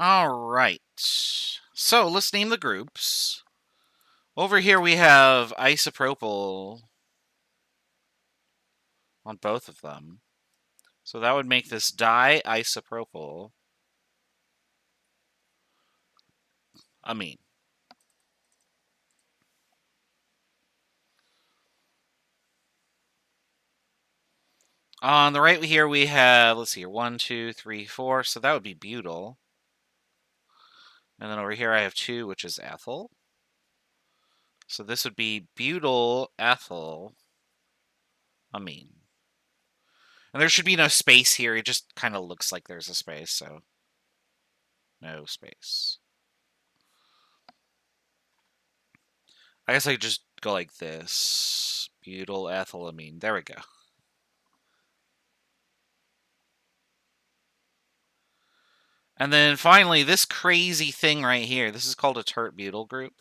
Alright. So, let's name the groups. Over here we have isopropyl on both of them. So that would make this diisopropyl amine. On the right here we have, let's see here, 1, 2, 3, 4. So that would be butyl. And then over here I have 2, which is ethyl. So this would be butyl ethyl amine. And there should be no space here. It just kind of looks like there's a space, so no space. I guess I could just go like this. Butyl ethylamine. There we go. And then finally, this crazy thing right here. This is called a tert-butyl group.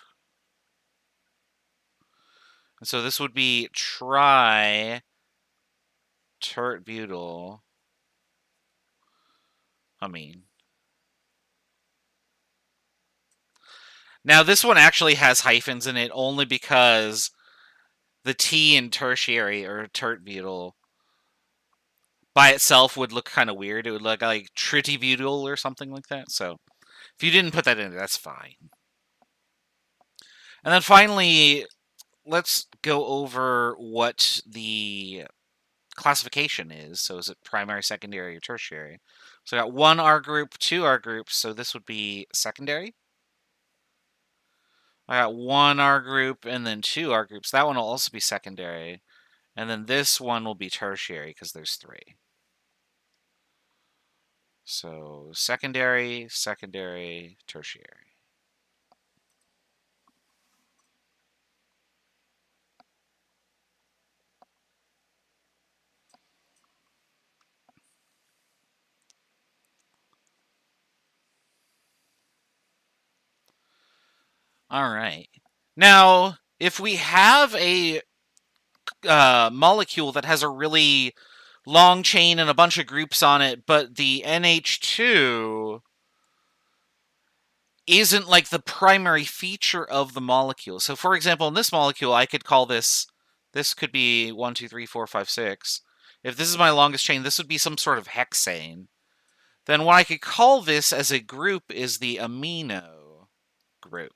And so this would be tri-tert-butyl amine. Now, this one actually has hyphens in it only because the T in tertiary, or tert-butyl, by itself would look kind of weird. It would look like tritibutyl or something like that. So if you didn't put that in, that's fine. And then finally, let's go over what the classification is. So is it primary, secondary, or tertiary? So I got 1 R group, 2 R groups. So this would be secondary. I got 1 R group and then 2 R groups. That one will also be secondary. And then this one will be tertiary because there's 3. So secondary, secondary, tertiary. All right. Now, if we have a molecule that has a really long chain and a bunch of groups on it, but the NH2 isn't like the primary feature of the molecule. So, for example, in this molecule, I could call this could be 1, 2, 3, 4, 5, 6. If this is my longest chain, this would be some sort of hexane. Then what I could call this as a group is the amino group.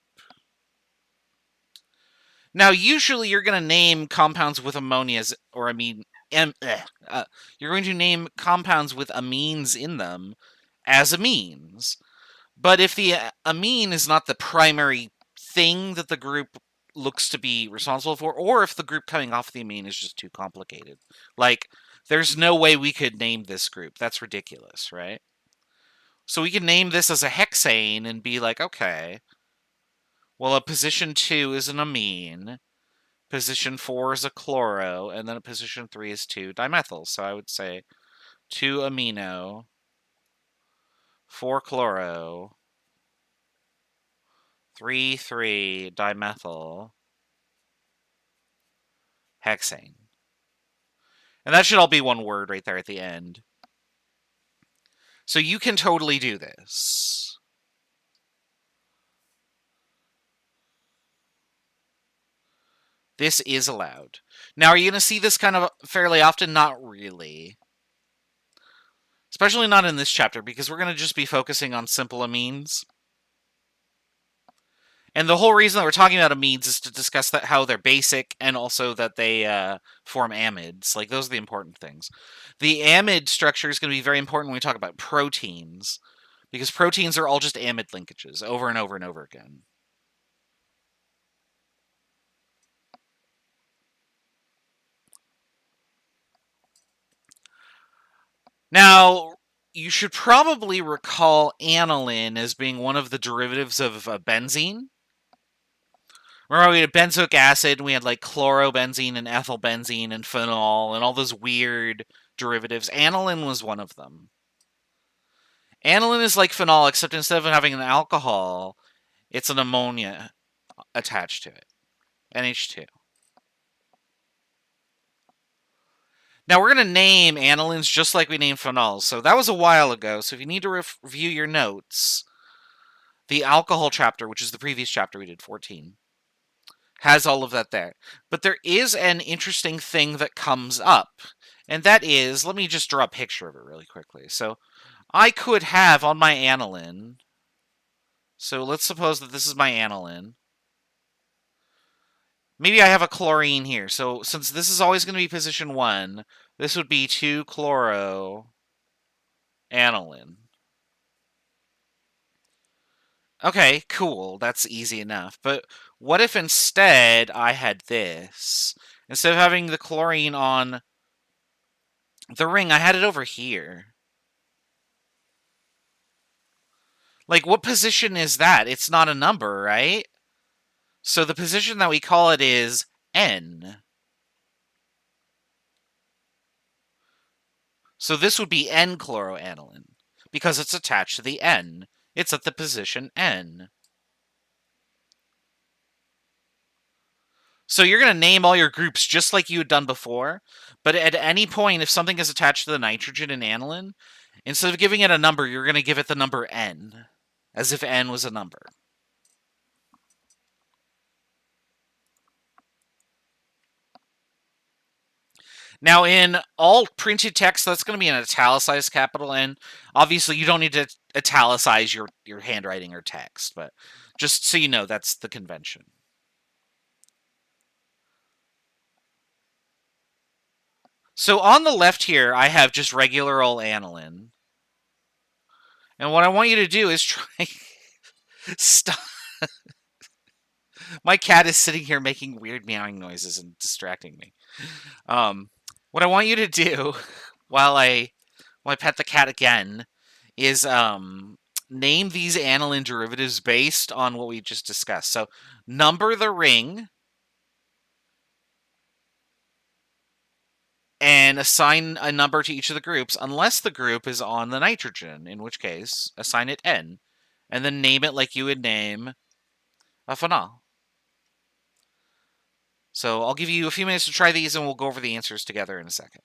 Now, usually you're going to name compounds with ammonias, or you're going to name compounds with amines in them as amines. But if the amine is not the primary thing that the group looks to be responsible for, or if the group coming off the amine is just too complicated, like, there's no way we could name this group. That's ridiculous, right? So we can name this as a hexane and be like, okay, well, a position 2 is an amine, position 4 is a chloro, and then a position 3 is 2-dimethyl. So I would say 2-amino, 4-chloro, 3,3-dimethyl, hexane. And that should all be one word right there at the end. So you can totally do this. This is allowed. Now, are you going to see this kind of fairly often? Not really. Especially not in this chapter, because we're going to just be focusing on simple amines. And the whole reason that we're talking about amines is to discuss how they're basic, and also that they form amides. Like, those are the important things. The amide structure is going to be very important when we talk about proteins, because proteins are all just amide linkages over and over and over again. Now, you should probably recall aniline as being one of the derivatives of benzene. Remember, we had benzoic acid, and we had like chlorobenzene and ethylbenzene and phenol and all those weird derivatives. Aniline was one of them. Aniline is like phenol, except instead of having an alcohol, it's an ammonia attached to it. NH2. Now, we're going to name anilines just like we named phenols. So that was a while ago. So if you need to review your notes, The alcohol chapter, which is the previous chapter we did, 14, has all of that there. But there is an interesting thing that comes up, and that is, let me just draw a picture of it really quickly. So I could have on my aniline, so let's suppose that this is my aniline. Maybe I have a chlorine here. So since this is always going to be position 1, this would be 2-chloroaniline. Okay, cool. That's easy enough. But what if instead I had this? Instead of having the chlorine on the ring, I had it over here. Like, what position is that? It's not a number, right? So the position that we call it is N. So this would be N-chloroaniline, because it's attached to the N. It's at the position N. So you're going to name all your groups just like you had done before, but at any point, if something is attached to the nitrogen in aniline, instead of giving it a number, you're going to give it the number N, as if N was a number. Now, in all printed text, that's going to be an italicized capital N. Obviously, you don't need to italicize your handwriting or text, but just so you know, that's the convention. So on the left here, I have just regular old aniline. And what I want you to do is try... Stop. My cat is sitting here making weird meowing noises and distracting me. What I want you to do while I pet the cat again is name these aniline derivatives based on what we just discussed. So number the ring and assign a number to each of the groups, unless the group is on the nitrogen, in which case assign it N, and then name it like you would name a phenol. So I'll give you a few minutes to try these, and we'll go over the answers together in a second.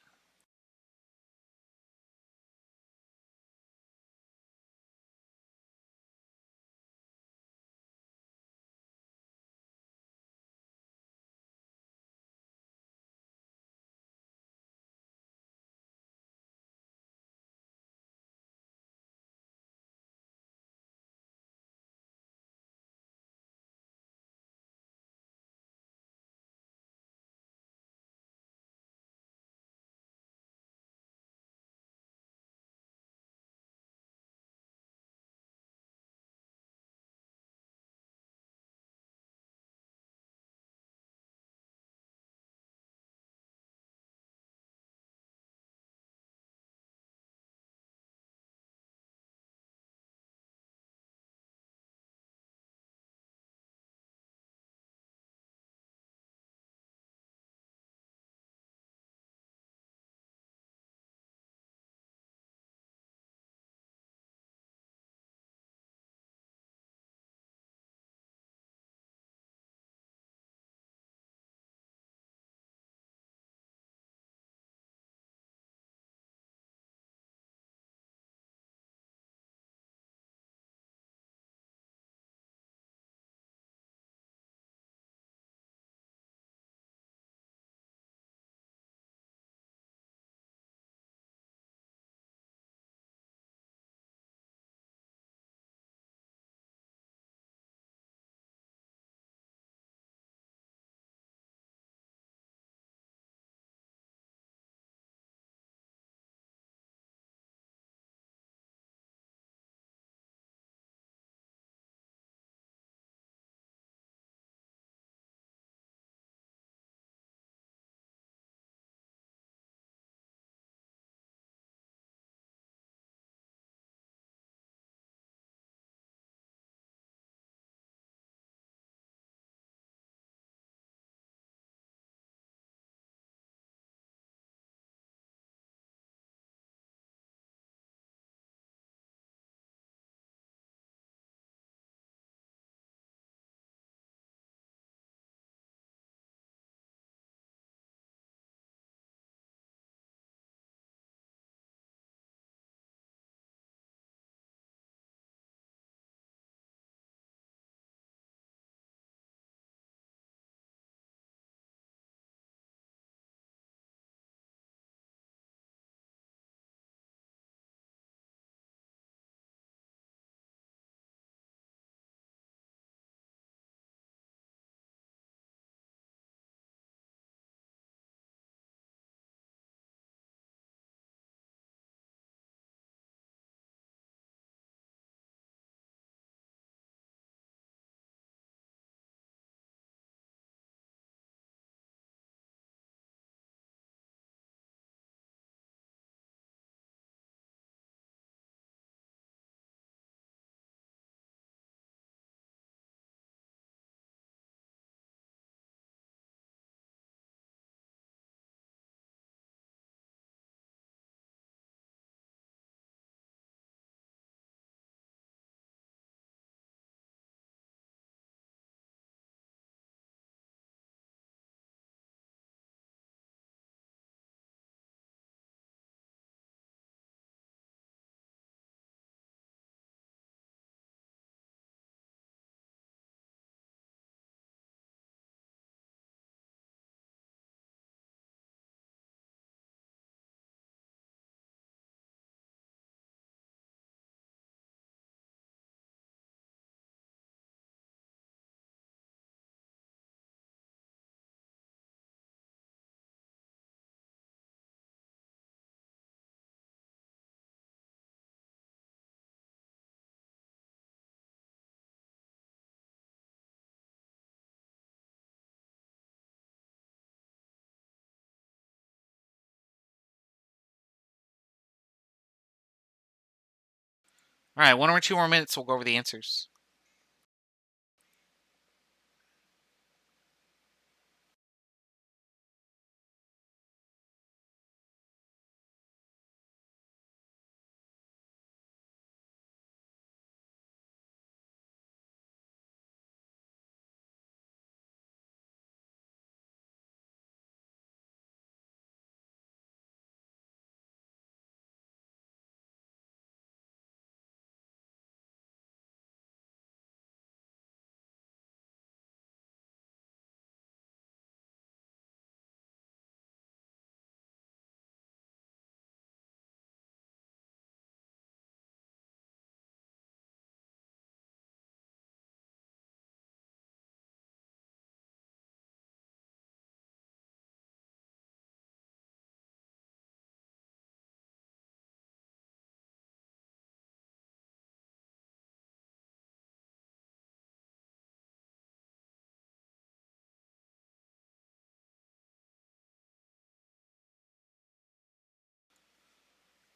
All right, 1 or 2 more minutes. We'll go over the answers.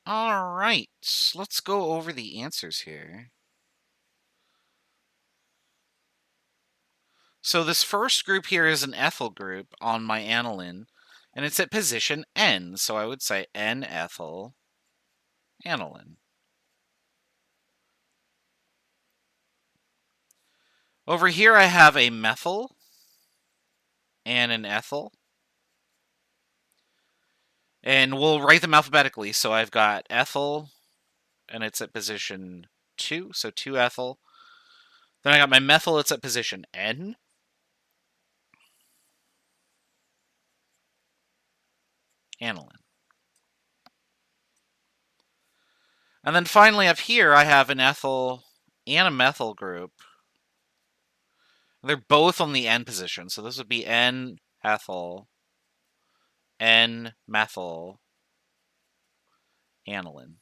All right, let's go over the answers here. So this first group here is an ethyl group on my aniline, and it's at position N, so I would say N-ethyl aniline. Over here I have a methyl and an ethyl, and we'll write them alphabetically. So I've got ethyl, and it's at position 2, so 2-ethyl. Then I got my methyl, it's at position N. Aniline. And then finally up here, I have an ethyl and a methyl group. They're both on the N position, so this would be N-ethyl, N-methyl, aniline.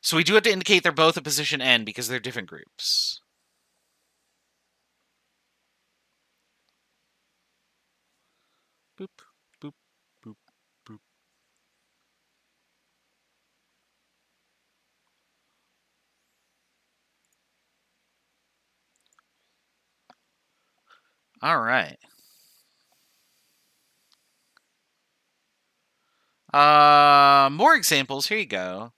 So we do have to indicate they're both at position N because they're different groups. Boop, boop, boop, boop. All right. More examples. Here you go.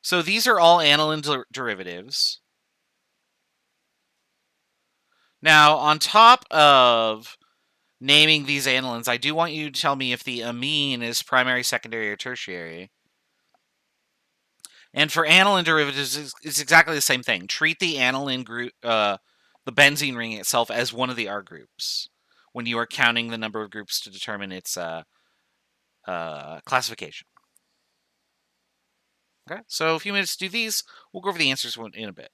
So these are all aniline derivatives. Now, on top of naming these anilines, I do want you to tell me if the amine is primary, secondary, or tertiary. And for aniline derivatives, it's exactly the same thing. Treat the aniline group, the benzene ring itself, as one of the R groups when you are counting the number of groups to determine its classification. Okay, so a few minutes to do these. We'll go over the answers in a bit.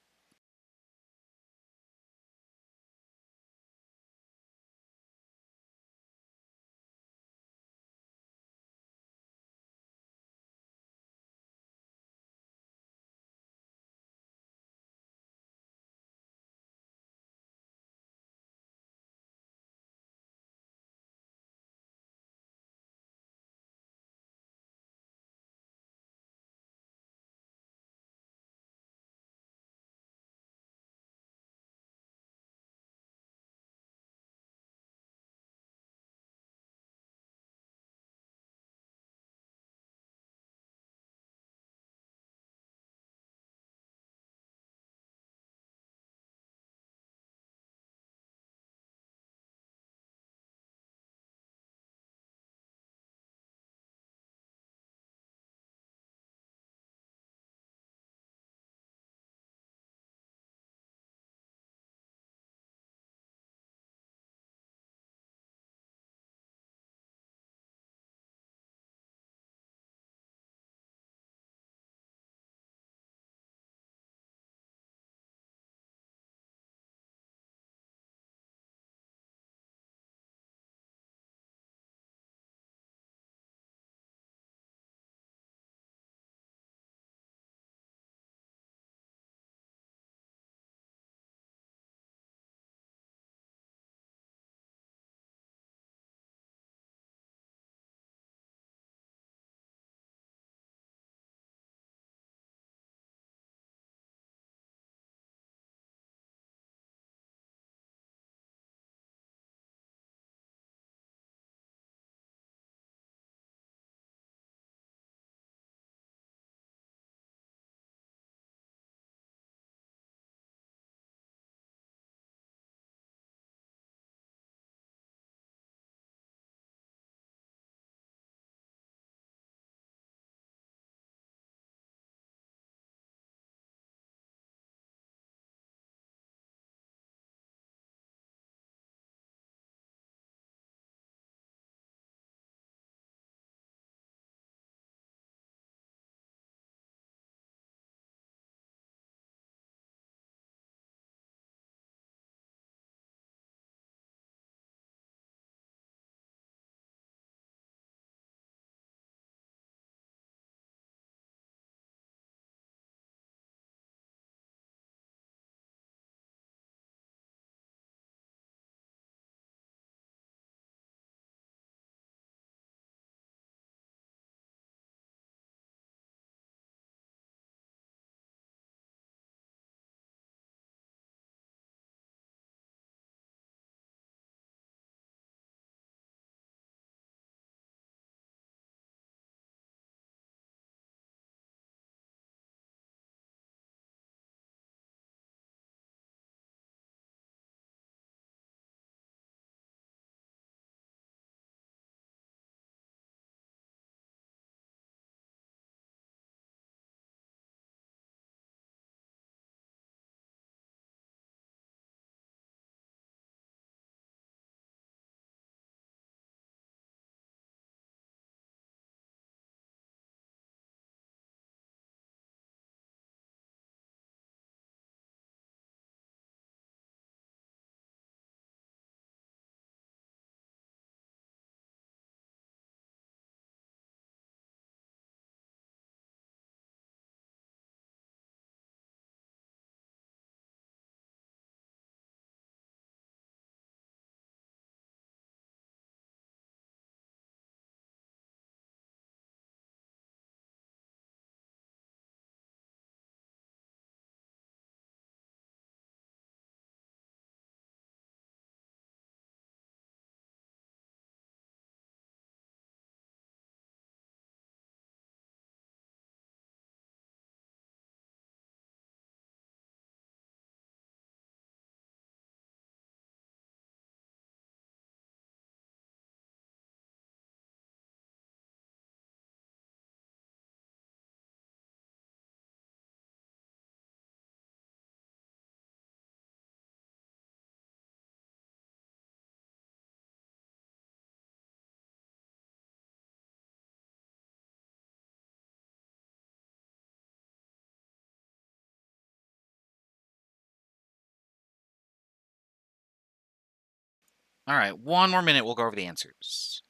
All right, one more minute. We'll go over the answers.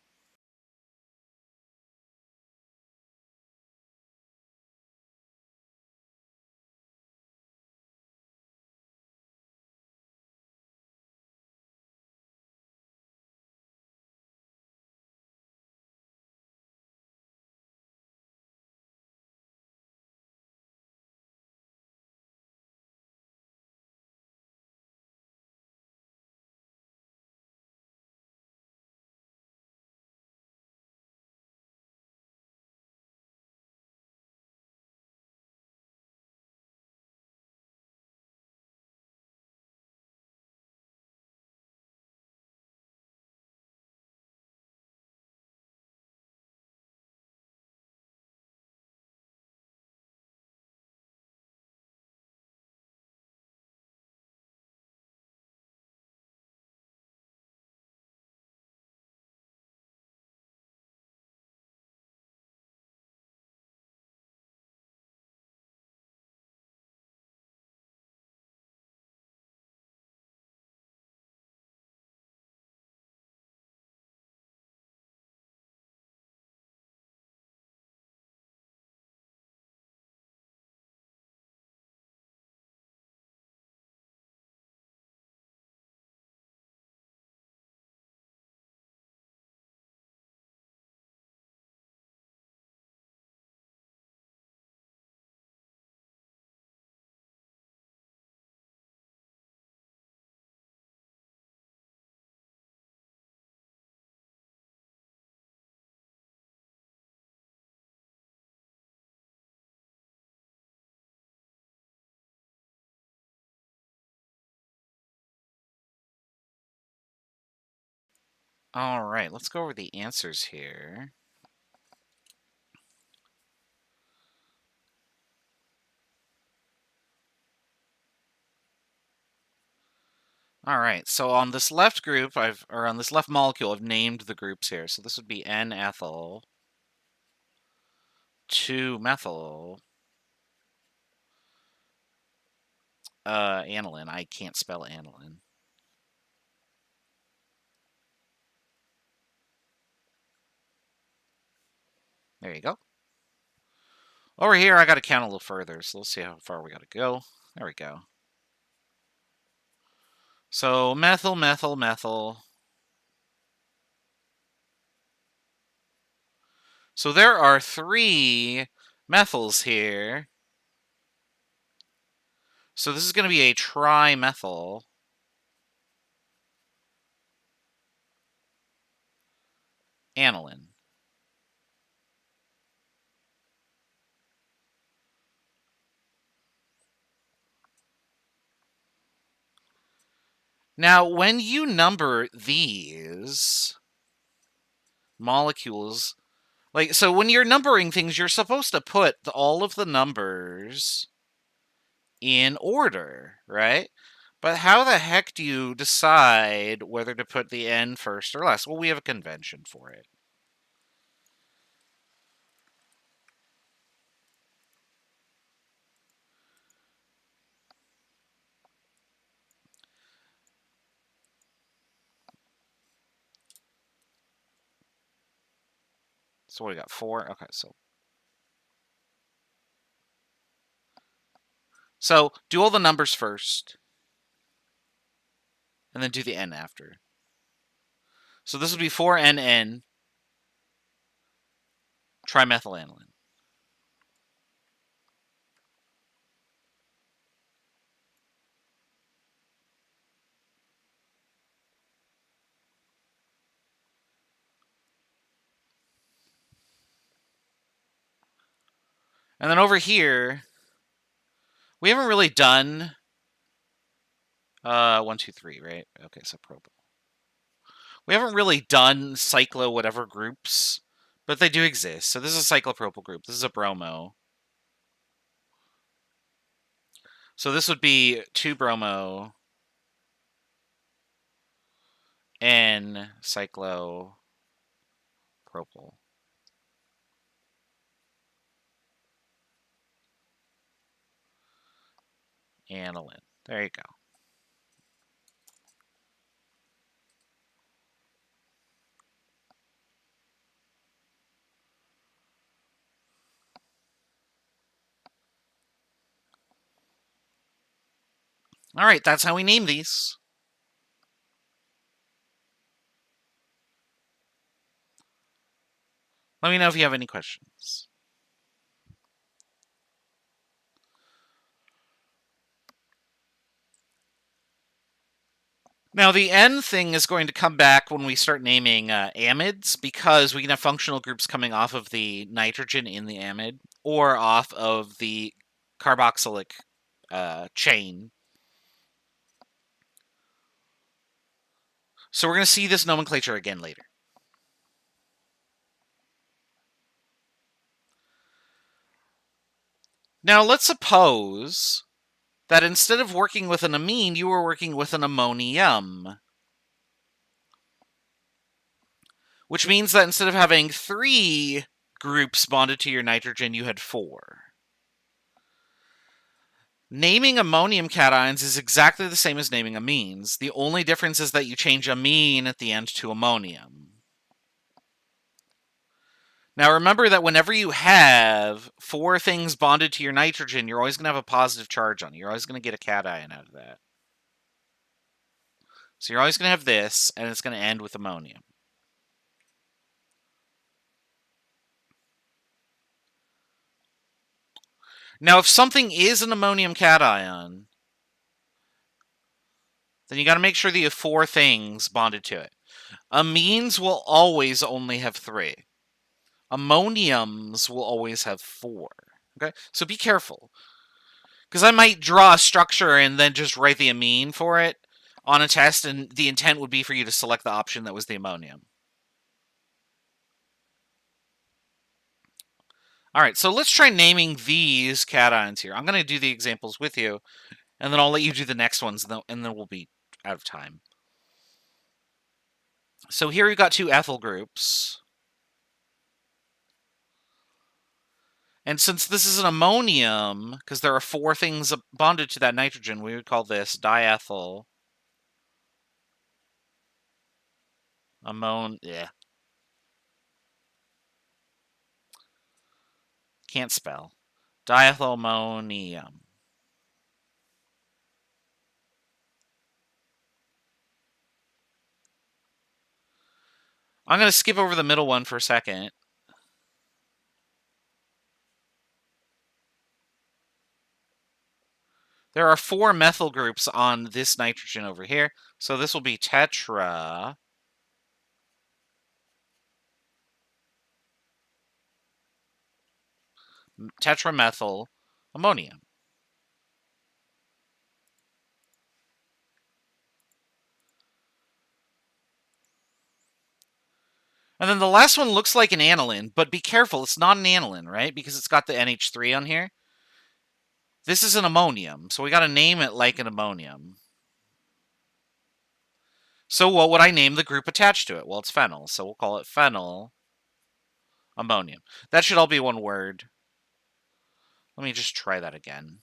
All right, let's go over the answers here. All right, so on this left group, or on this left molecule, I've named the groups here. So this would be N-ethyl, 2-methyl, aniline. I can't spell aniline. There you go. Over here, I got to count a little further, so let's see how far we got to go. There we go. So methyl, methyl, methyl. So there are 3 methyls here. So this is going to be a trimethyl aniline. Now, when you number these molecules, so when you're numbering things, you're supposed to put all of the numbers in order, right? But how the heck do you decide whether to put the N first or last? Well, we have a convention for it. So what do we got? 4? Okay, so do all the numbers first, and then do the N after. So this would be 4NN trimethylanilin. And then over here, we haven't really done 1, 2, 3, right? Okay, so propyl. We haven't really done cyclo whatever groups, but they do exist. So this is a cyclopropyl group. This is a bromo. So this would be 2-bromo N cyclopropyl aniline. There you go. All right, that's how we name these. Let me know if you have any questions. Now, the N thing is going to come back when we start naming amides, because we can have functional groups coming off of the nitrogen in the amide or off of the carboxylic chain. So we're going to see this nomenclature again later. Now, let's suppose that instead of working with an amine, you were working with an ammonium. Which means that instead of having 3 groups bonded to your nitrogen, you had 4. Naming ammonium cations is exactly the same as naming amines. The only difference is that you change amine at the end to ammonium. Now remember that whenever you have 4 things bonded to your nitrogen, you're always going to have a positive charge on it. You're always going to get a cation out of that. So you're always going to have this, and it's going to end with ammonium. Now, if something is an ammonium cation, then you got to make sure that you have 4 things bonded to it. Amines will always only have 3. Ammoniums will always have 4. Okay, so be careful. Because I might draw a structure and then just write the amine for it on a test, and the intent would be for you to select the option that was the ammonium. All right, so let's try naming these cations here. I'm going to do the examples with you, and then I'll let you do the next ones, and then we'll be out of time. So here we've got 2 ethyl groups. And since this is an ammonium, because there are 4 things bonded to that nitrogen, we would call this diethyl yeah. Can't spell. Diethylammonium. I'm going to skip over the middle one for a second. There are 4 methyl groups on this nitrogen over here. So this will be tetramethyl ammonium. And then the last one looks like an aniline, but be careful, it's not an aniline, right? Because it's got the NH3 on here. This is an ammonium, so we got to name it like an ammonium. So what would I name the group attached to it? Well, it's phenyl, so we'll call it phenyl ammonium. That should all be one word. Let me just try that again.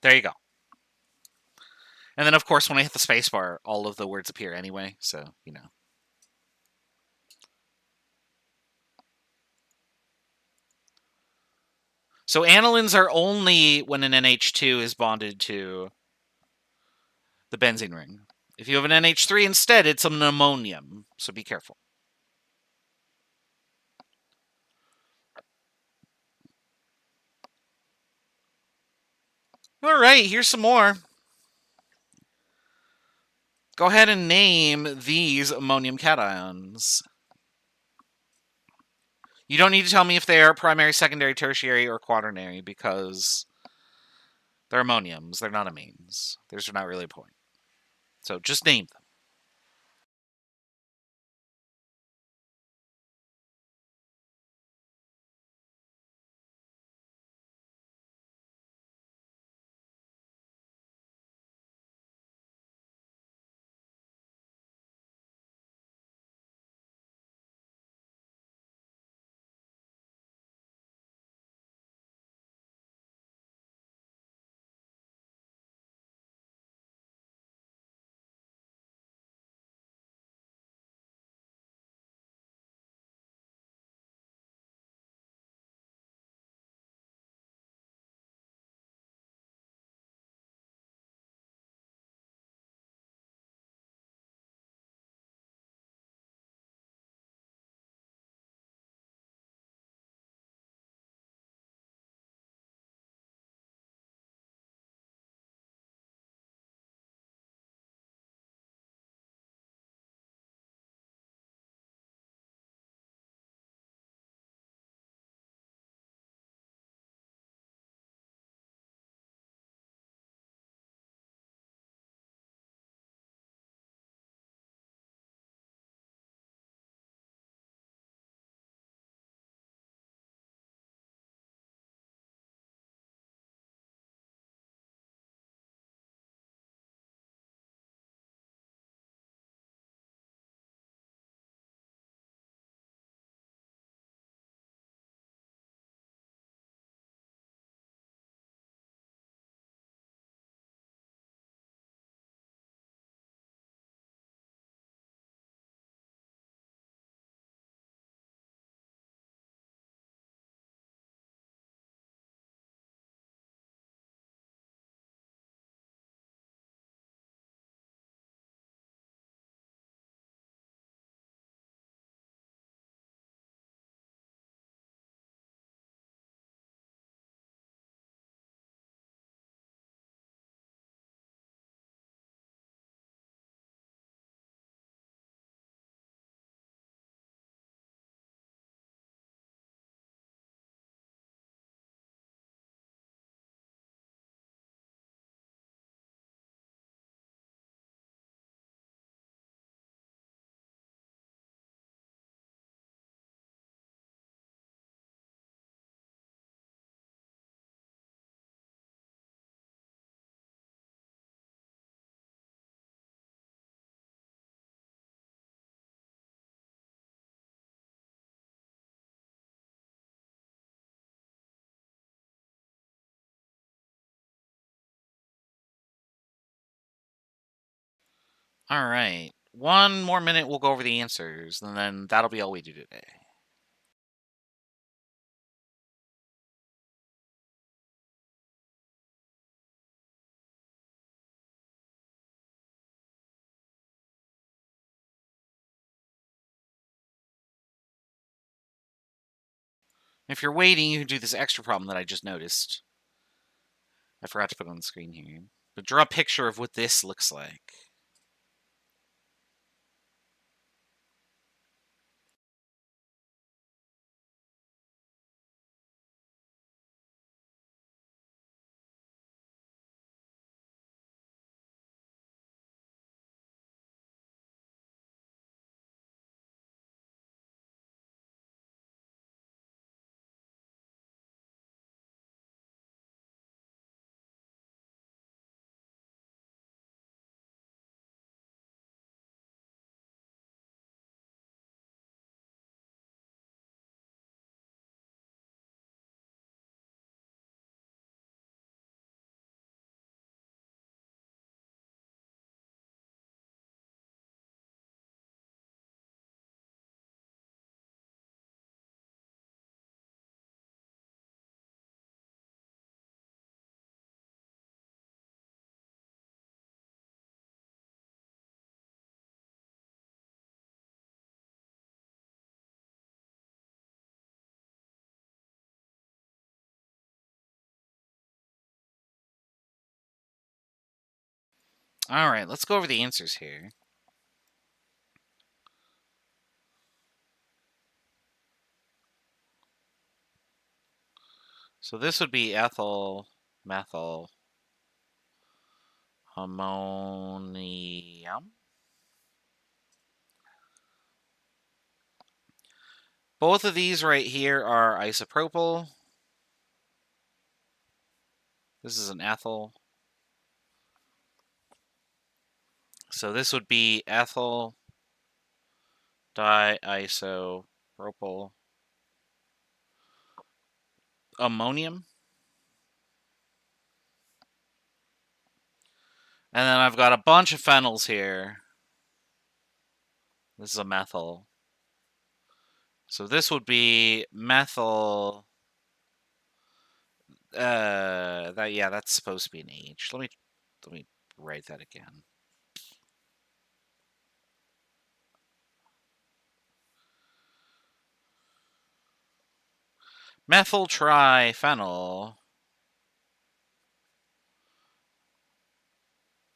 There you go. And then, of course, when I hit the spacebar, all of the words appear anyway, so, you know. So anilines are only when an NH2 is bonded to the benzene ring. If you have an NH3 instead, it's an ammonium, so be careful. All right, here's some more. Go ahead and name these ammonium cations. You don't need to tell me if they are primary, secondary, tertiary, or quaternary, because they're ammoniums. They're not amines. There's not really a point. So just name them. All right. One more minute, we'll go over the answers, and then that'll be all we do today. If you're waiting, you can do this extra problem that I just noticed. I forgot to put it on the screen here. But draw a picture of what this looks like. All right, let's go over the answers here. So this would be ethyl, methyl, ammonium. Both of these right here are isopropyl. This is an ethyl. So this would be ethyl diisopropyl ammonium. And then I've got a bunch of phenols here. This is a methyl. So this would be methyl. That's supposed to be an H. Let me write that again. Methyl triphenyl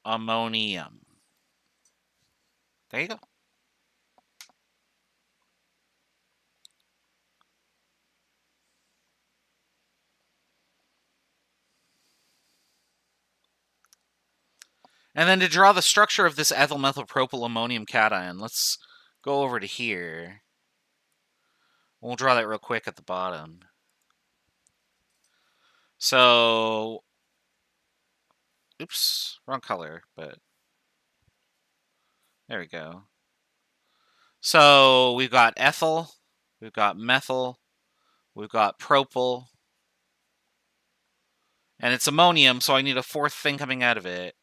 ammonium. There you go. And then to draw the structure of this ethyl methyl propyl ammonium cation, let's go over to here. We'll draw that real quick at the bottom. So, oops, wrong color, but there we go. So we've got ethyl, we've got methyl, we've got propyl, and it's ammonium, so I need a fourth thing coming out of it.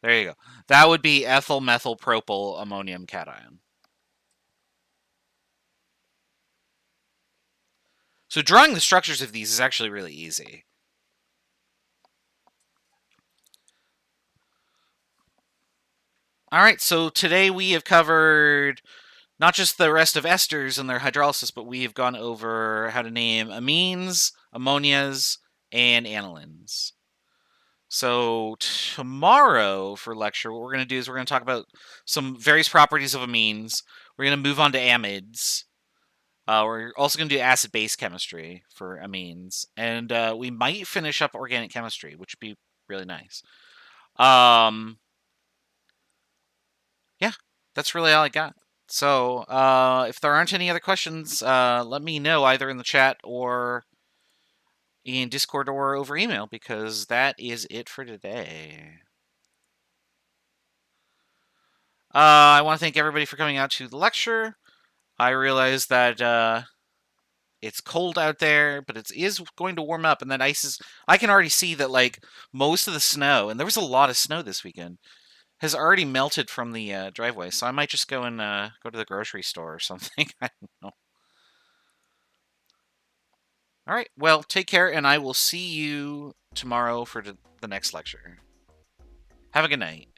There you go. That would be ethyl methyl propyl ammonium cation. So drawing the structures of these is actually really easy. All right, so today we have covered not just the rest of esters and their hydrolysis, but we have gone over how to name amines, ammonias, and anilines. So tomorrow for lecture, what we're going to do is we're going to talk about some various properties of amines. We're going to move on to amides. We're also going to do acid-base chemistry for amines. And we might finish up organic chemistry, which would be really nice. Yeah, that's really all I got. So if there aren't any other questions, let me know either in the chat or in Discord or over email, because that is it for today. I want to thank everybody for coming out to the lecture. I realize that it's cold out there, but it is going to warm up, and that ice is... I can already see that, like, most of the snow, and there was a lot of snow this weekend, has already melted from the driveway, so I might just go and go to the grocery store or something. I don't know. All right, well, take care, and I will see you tomorrow for the next lecture. Have a good night.